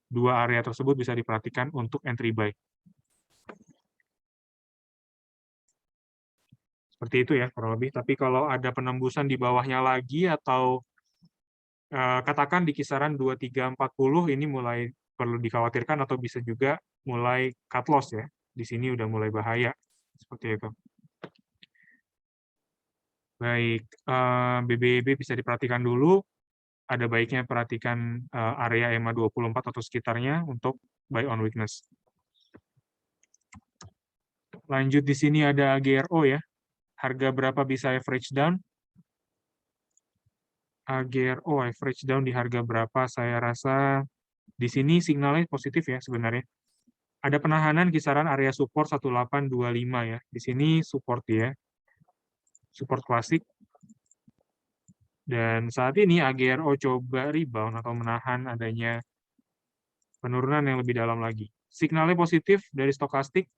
Dua area tersebut bisa diperhatikan untuk entry buy. Seperti itu ya, kurang lebih. Tapi kalau ada penembusan di bawahnya lagi atau katakan di kisaran 2340 ini mulai perlu dikhawatirkan atau bisa juga mulai cut loss ya. Di sini udah mulai bahaya. Seperti itu. Baik, BBYB bisa diperhatikan dulu. Ada baiknya perhatikan area EMA 24 atau sekitarnya untuk buy on weakness. Lanjut di sini ada AGRO ya. Harga berapa bisa average down? AGRO average down di harga berapa? Saya rasa di sini signalnya positif ya sebenarnya. Ada penahanan kisaran area support 1825 ya. Di sini support ya. Support klasik. Dan saat ini AGRO coba rebound atau menahan adanya penurunan yang lebih dalam lagi. Signalnya positif dari stokastik.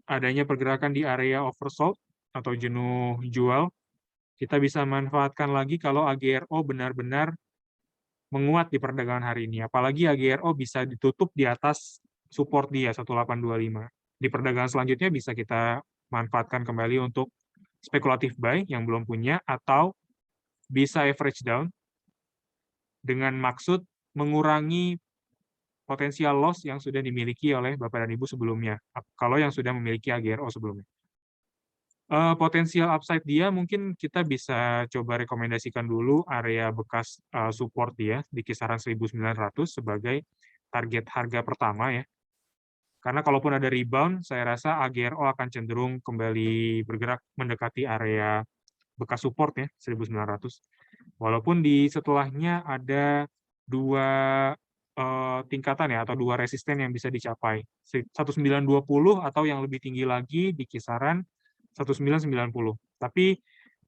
Adanya pergerakan di area oversold atau jenuh jual. Kita bisa manfaatkan lagi kalau AGRO benar-benar menguat di perdagangan hari ini. Apalagi AGRO bisa ditutup di atas support dia 1825. Di perdagangan selanjutnya bisa kita manfaatkan kembali untuk spekulatif buy yang belum punya, atau bisa average down dengan maksud mengurangi potensial loss yang sudah dimiliki oleh Bapak dan Ibu sebelumnya, kalau yang sudah memiliki AGRO sebelumnya. Potensial upside dia mungkin kita bisa coba rekomendasikan dulu area bekas support dia di kisaran 1900 sebagai target harga pertama ya. Karena kalaupun ada rebound, saya rasa AGRO akan cenderung kembali bergerak mendekati area bekas support ya, 1900. Walaupun di setelahnya ada dua tingkatan ya, atau dua resisten yang bisa dicapai. 1920 atau yang lebih tinggi lagi di kisaran 1990. Tapi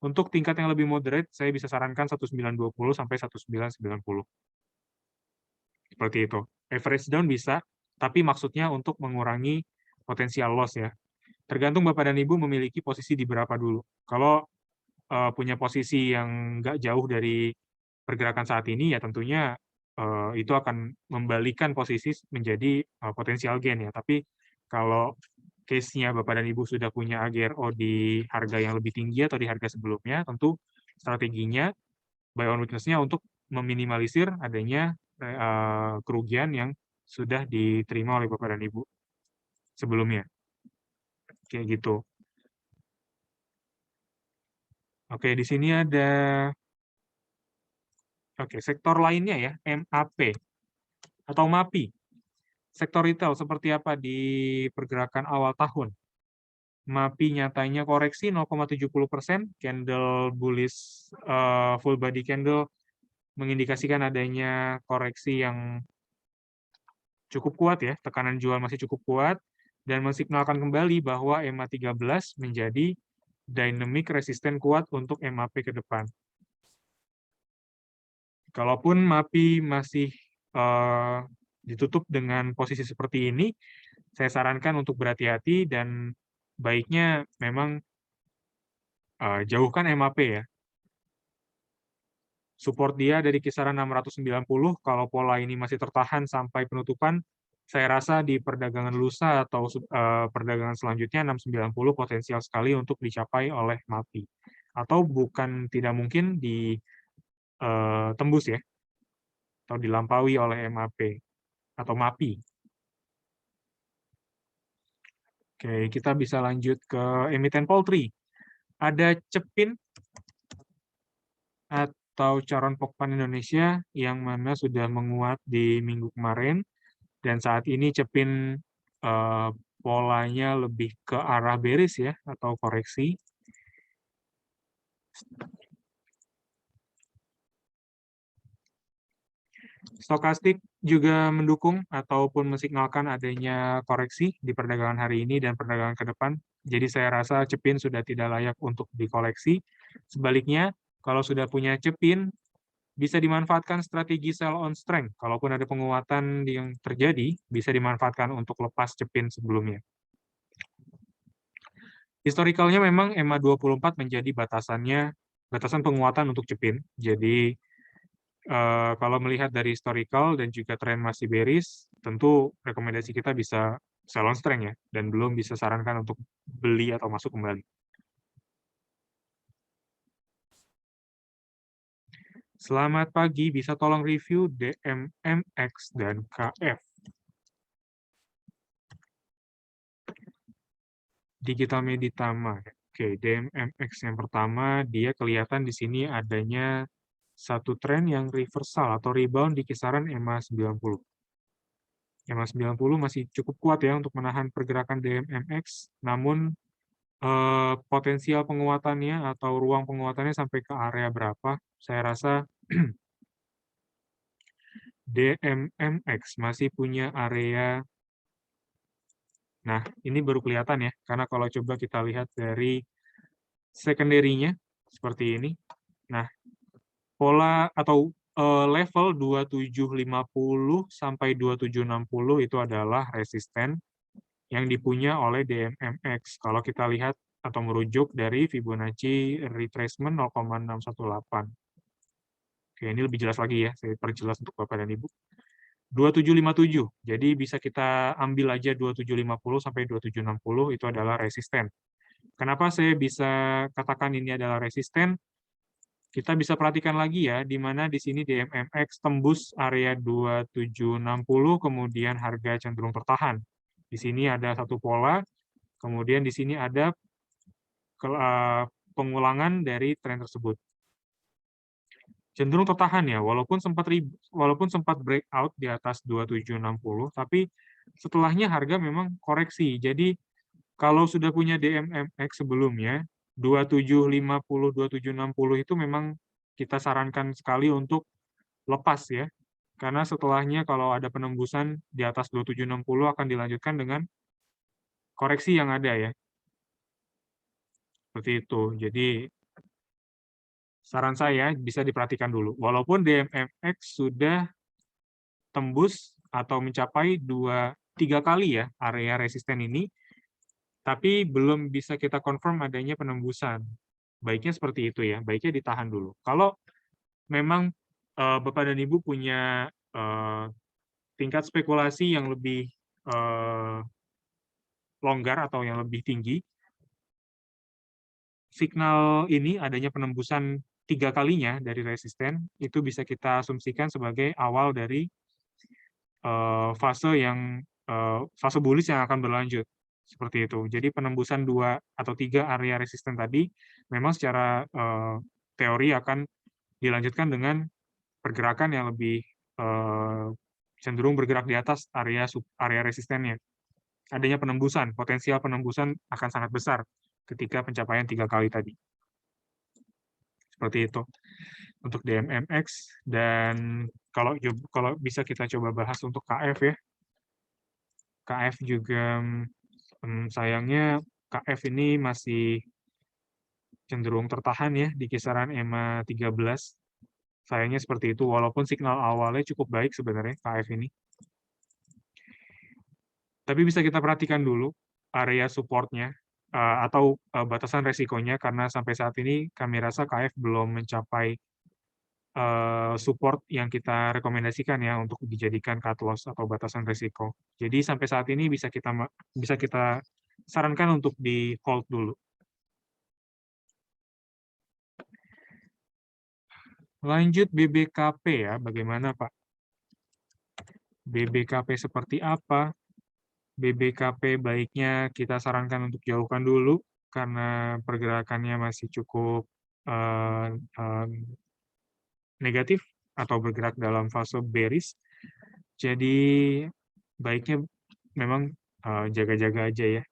untuk tingkat yang lebih moderate, saya bisa sarankan 1920 sampai 1990. Seperti itu. Average down bisa, tapi maksudnya untuk mengurangi potensial loss ya. Tergantung Bapak dan Ibu memiliki posisi di berapa dulu. Kalau punya posisi yang nggak jauh dari pergerakan saat ini, ya tentunya itu akan membalikan posisi menjadi potensial gain ya. Tapi kalau case-nya Bapak dan Ibu sudah punya AGRO di harga yang lebih tinggi atau di harga sebelumnya, tentu strateginya buy on weakness-nya untuk meminimalisir adanya kerugian yang sudah diterima oleh Bapak dan Ibu sebelumnya. Kayak gitu. Oke, di sini ada sektor lainnya ya, MAP atau MAPI. Sektor retail seperti apa di pergerakan awal tahun? MAPI nyatanya koreksi 0,70%, candle bullish full body candle mengindikasikan adanya koreksi yang cukup kuat ya, tekanan jual masih cukup kuat, dan mensignalkan kembali bahwa MA13 menjadi dynamic resisten kuat untuk MAP ke depan. Kalaupun MAPI masih ditutup dengan posisi seperti ini, saya sarankan untuk berhati-hati dan baiknya memang jauhkan MAP ya. Support dia dari kisaran 690, kalau pola ini masih tertahan sampai penutupan, saya rasa di perdagangan lusa atau perdagangan selanjutnya 690 potensial sekali untuk dicapai oleh MAPI. Atau bukan tidak mungkin ditembus ya, atau dilampaui oleh MAP atau MAPI. Oke, kita bisa lanjut ke emiten poultry. Ada Cepin atau Charon Pokpan Indonesia yang mana sudah menguat di minggu kemarin, dan saat ini Cepin polanya lebih ke arah bearish ya, atau koreksi. Stokastik juga mendukung ataupun mensignalkan adanya koreksi di perdagangan hari ini dan perdagangan ke depan. Jadi saya rasa Cepin sudah tidak layak untuk dikoleksi. Sebaliknya, kalau sudah punya Cepin, bisa dimanfaatkan strategi sell on strength. Kalaupun ada penguatan yang terjadi, bisa dimanfaatkan untuk lepas Cepin sebelumnya. Historicalnya memang MA24 menjadi batasan penguatan untuk Cepin. Jadi kalau melihat dari historical dan juga tren masih bearish, tentu rekomendasi kita bisa sell on strength ya, dan belum bisa sarankan untuk beli atau masuk kembali. Selamat pagi, bisa tolong review DMMX dan KF. Digital Meditama. Oke, DMMX yang pertama, dia kelihatan di sini adanya satu tren yang reversal atau rebound di kisaran MA90. MA90 masih cukup kuat ya untuk menahan pergerakan DMMX, namun potensial penguatannya atau ruang penguatannya sampai ke area berapa, saya rasa DMMX masih punya area. Nah, ini baru kelihatan ya, karena kalau coba kita lihat dari secondary-nya, seperti ini. Nah, pola atau level 2750 sampai 2760 itu adalah resisten yang dipunya oleh DMMX. Kalau kita lihat atau merujuk dari Fibonacci retracement 0,618. Oke, ini lebih jelas lagi ya, saya perjelas untuk Bapak dan Ibu. 2757, jadi bisa kita ambil aja 2750 sampai 2760 itu adalah resisten. Kenapa saya bisa katakan ini adalah resisten? Kita bisa perhatikan lagi ya, di mana di sini DMMX tembus area 2760, kemudian harga cenderung tertahan. Di sini ada satu pola, kemudian di sini ada pengulangan dari tren tersebut. Cenderung tertahan ya, walaupun sempat breakout di atas 2760, tapi setelahnya harga memang koreksi. Jadi kalau sudah punya DMMX sebelumnya, 2750, 2760 itu memang kita sarankan sekali untuk lepas ya. Karena setelahnya kalau ada penembusan di atas 2760 akan dilanjutkan dengan koreksi yang ada ya. Seperti itu. Jadi saran saya bisa diperhatikan dulu. Walaupun DMMX sudah tembus atau mencapai 2-3 kali ya area resisten ini, tapi belum bisa kita confirm adanya penembusan. Baiknya seperti itu ya, baiknya ditahan dulu. Kalau memang Bapak dan Ibu punya tingkat spekulasi yang lebih longgar atau yang lebih tinggi, signal ini adanya penembusan 3 kalinya dari resisten, itu bisa kita asumsikan sebagai awal dari fase bullish yang akan berlanjut. Seperti itu. Jadi penembusan 2 atau 3 area resisten tadi memang secara teori akan dilanjutkan dengan pergerakan yang lebih cenderung bergerak di atas area resistennya. Adanya penembusan, potensial penembusan akan sangat besar ketika pencapaian 3 kali tadi. Seperti itu untuk DMMX. Dan kalau bisa kita coba bahas untuk KF ya. KF juga sayangnya KF ini masih cenderung tertahan ya di kisaran EMA 13. Sayangnya seperti itu, walaupun signal awalnya cukup baik sebenarnya KF ini. Tapi bisa kita perhatikan dulu area support-nya atau batasan resikonya, karena sampai saat ini kami rasa KF belum mencapai support yang kita rekomendasikan ya untuk dijadikan cut loss atau batasan risiko. Jadi sampai saat ini bisa kita sarankan untuk di hold dulu. Lanjut BBKP ya, bagaimana Pak? BBKP seperti apa? BBKP baiknya kita sarankan untuk jauhkan dulu karena pergerakannya masih cukup negatif atau bergerak dalam fase bearish. Jadi baiknya memang jaga-jaga aja ya.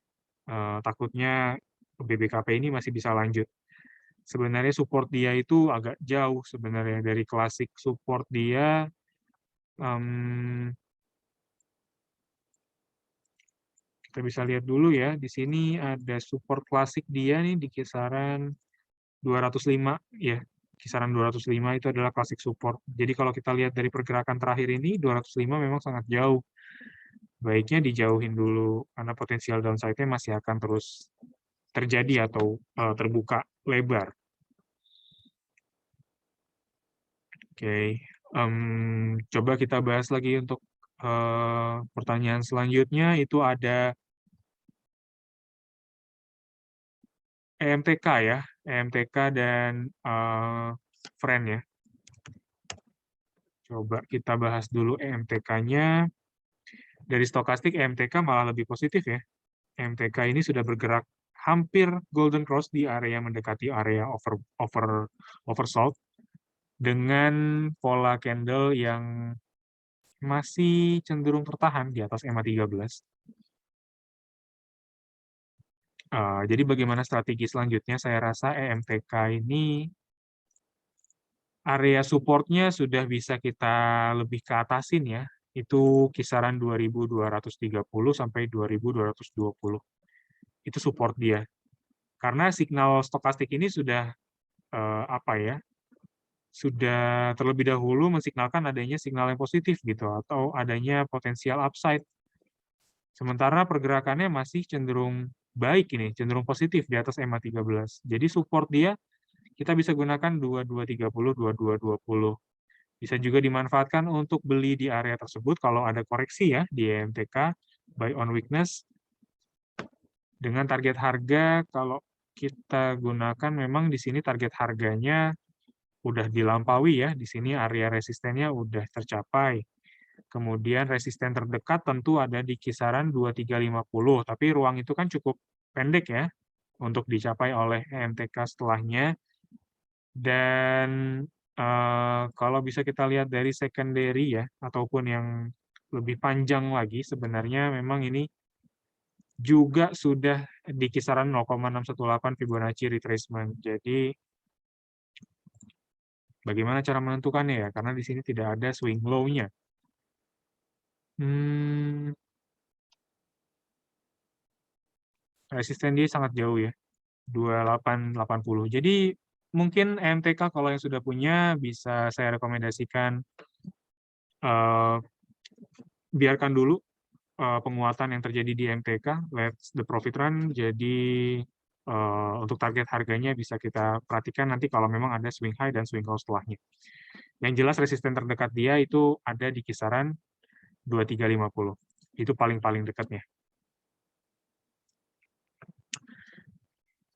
Takutnya BBKP ini masih bisa lanjut. Sebenarnya support dia itu agak jauh sebenarnya dari klasik support dia. Kita bisa lihat dulu ya, di sini ada support klasik dia nih di kisaran 205 ya. Kisaran 205 itu adalah klasik support. Jadi kalau kita lihat dari pergerakan terakhir ini 205 memang sangat jauh. Baiknya dijauhin dulu karena potensial downside-nya masih akan terus terjadi atau terbuka lebar. Oke, coba kita bahas lagi untuk pertanyaan selanjutnya, itu ada EMTK ya, EMTK dan friend ya. Coba kita bahas dulu EMTK-nya. Dari stokastik EMTK malah lebih positif ya. EMTK ini sudah bergerak hampir golden cross di area mendekati area oversold dengan pola candle yang masih cenderung tertahan di atas EMA 13. Jadi bagaimana strategi selanjutnya? Saya rasa EMTK ini area support-nya sudah bisa kita lebih ke atasin ya. Itu kisaran 2230 sampai 2220. Itu support dia. Karena signal stokastik ini sudah sudah terlebih dahulu mensignalkan adanya signal yang positif gitu atau adanya potensial upside. Sementara pergerakannya masih cenderung baik ini, cenderung positif di atas EMA 13. Jadi support dia kita bisa gunakan 2230, 2220. Bisa juga dimanfaatkan untuk beli di area tersebut kalau ada koreksi ya di EMTK, buy on weakness. Dengan target harga, kalau kita gunakan memang di sini target harganya udah dilampaui ya, di sini area resistennya udah tercapai. Kemudian resisten terdekat tentu ada di kisaran 2350, tapi ruang itu kan cukup pendek ya untuk dicapai oleh EMTK setelahnya. Dan kalau bisa kita lihat dari secondary ya, ataupun yang lebih panjang lagi, sebenarnya memang ini juga sudah di kisaran 0,618 Fibonacci retracement. Jadi, bagaimana cara menentukannya ya? Karena di sini tidak ada swing low-nya. Resisten dia sangat jauh ya, 2880. Jadi, mungkin MTK kalau yang sudah punya bisa saya rekomendasikan eh, biarkan dulu penguatan yang terjadi di MTK, let's the profit run. Jadi untuk target harganya bisa kita perhatikan nanti kalau memang ada swing high dan swing low setelahnya. Yang jelas resisten terdekat dia itu ada di kisaran 2350. Itu paling-paling dekatnya.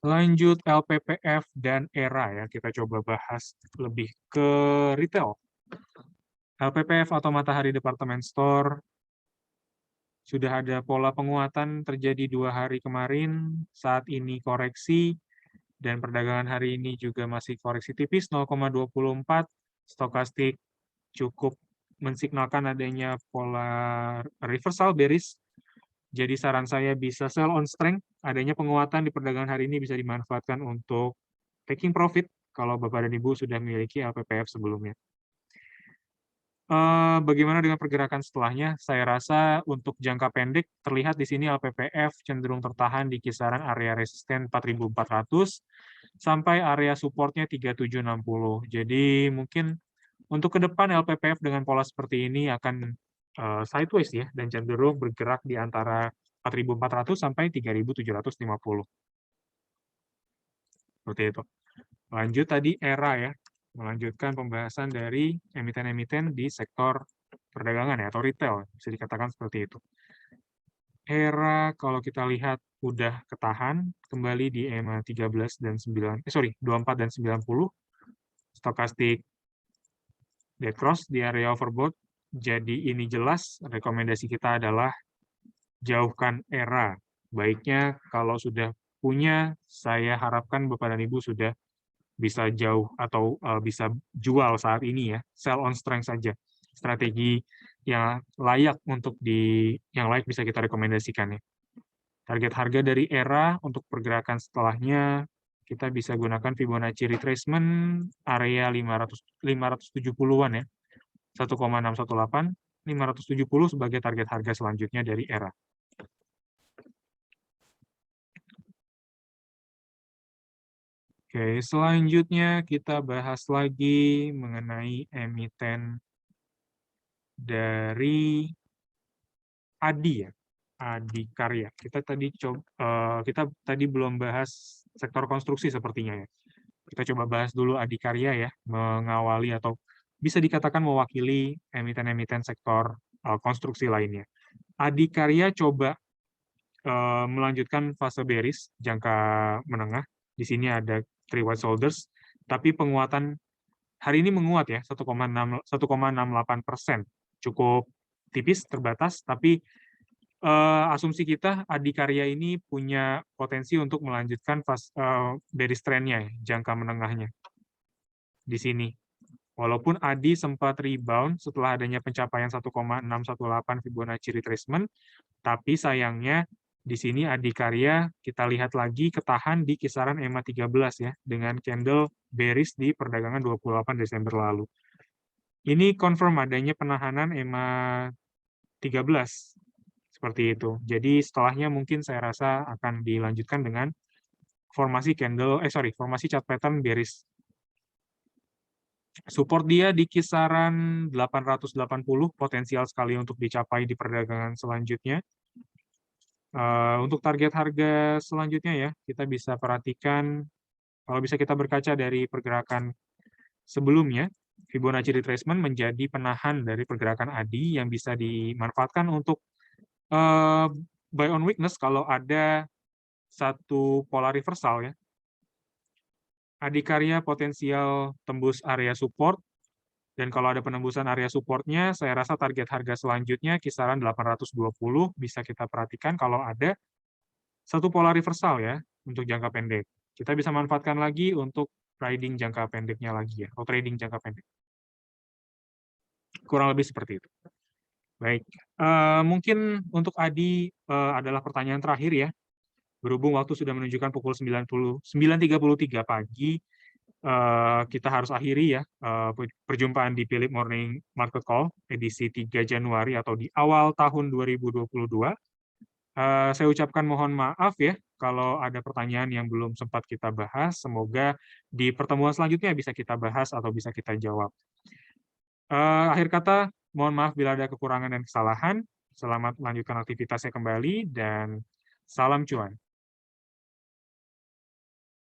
Lanjut LPPF dan ERA ya, kita coba bahas lebih ke retail. LPPF atau Matahari Department Store sudah ada pola penguatan terjadi 2 hari kemarin, saat ini koreksi, dan perdagangan hari ini juga masih koreksi tipis 0,24, stokastik cukup mensignalkan adanya pola reversal bearish. Jadi saran saya bisa sell on strength, adanya penguatan di perdagangan hari ini bisa dimanfaatkan untuk taking profit kalau Bapak dan Ibu sudah memiliki LPPF sebelumnya. Bagaimana dengan pergerakan setelahnya? Saya rasa untuk jangka pendek terlihat di sini LPPF cenderung tertahan di kisaran area resisten 4.400 sampai area supportnya 3.760. Jadi mungkin untuk ke depan LPPF dengan pola seperti ini akan sideways ya dan cenderung bergerak di antara 4.400 sampai 3.750. Seperti itu. Lanjut tadi ERA ya, melanjutkan pembahasan dari emiten-emiten di sektor perdagangan ya, atau retail, bisa dikatakan seperti itu. ERA kalau kita lihat udah ketahan kembali di EMA 13 dan 24 dan 90, stokastik dead cross di area overbought. Jadi ini jelas rekomendasi kita adalah jauhkan ERA. Baiknya kalau sudah punya, saya harapkan Bapak dan Ibu sudah bisa jauh atau bisa jual saat ini ya, sell on strength saja. Strategi yang layak yang layak bisa kita rekomendasikan ya. Target harga dari ERA untuk pergerakan setelahnya kita bisa gunakan Fibonacci retracement area 570-an ya. 1,618, 570 sebagai target harga selanjutnya dari ERA. Oke, selanjutnya kita bahas lagi mengenai emiten dari ADI ya, Adikarya. Kita tadi belum bahas sektor konstruksi sepertinya ya. Kita coba bahas dulu Adikarya ya, mengawali atau bisa dikatakan mewakili emiten-emiten sektor konstruksi lainnya. Adikarya coba melanjutkan fase bearish jangka menengah. Di sini ada 3 white shoulders, tapi penguatan hari ini menguat ya, 1,68%. Cukup tipis, terbatas, tapi asumsi kita Adikarya ini punya potensi untuk melanjutkan bearish trend-nya, jangka menengahnya di sini. Walaupun ADI sempat rebound setelah adanya pencapaian 1,618 Fibonacci retracement, tapi sayangnya di sini Adikarya kita lihat lagi ketahan di kisaran EMA 13 ya, dengan candle bearish di perdagangan 28 Desember lalu. Ini confirm adanya penahanan EMA 13. Seperti itu. Jadi setelahnya mungkin saya rasa akan dilanjutkan dengan formasi chart pattern bearish. Support dia di kisaran 880, potensial sekali untuk dicapai di perdagangan selanjutnya. Untuk target harga selanjutnya ya, kita bisa perhatikan, kalau bisa kita berkaca dari pergerakan sebelumnya, Fibonacci retracement menjadi penahan dari pergerakan ADI yang bisa dimanfaatkan untuk buy on weakness kalau ada satu pola reversal ya. Adikarya potensial tembus area support, dan kalau ada penembusan area supportnya, saya rasa target harga selanjutnya kisaran 820 bisa kita perhatikan kalau ada satu pola reversal ya untuk jangka pendek. Kita bisa manfaatkan lagi untuk trading jangka pendeknya lagi ya, atau trading jangka pendek. Kurang lebih seperti itu. Baik, mungkin untuk Adi adalah pertanyaan terakhir ya. Berhubung waktu sudah menunjukkan pukul 9.33 pagi, kita harus akhiri ya perjumpaan di Philip Morning Market Call edisi 3 Januari atau di awal tahun 2022. Saya ucapkan mohon maaf ya kalau ada pertanyaan yang belum sempat kita bahas. Semoga di pertemuan selanjutnya bisa kita bahas atau bisa kita jawab. Akhir kata, mohon maaf bila ada kekurangan dan kesalahan. Selamat melanjutkan aktivitasnya kembali dan salam cuan.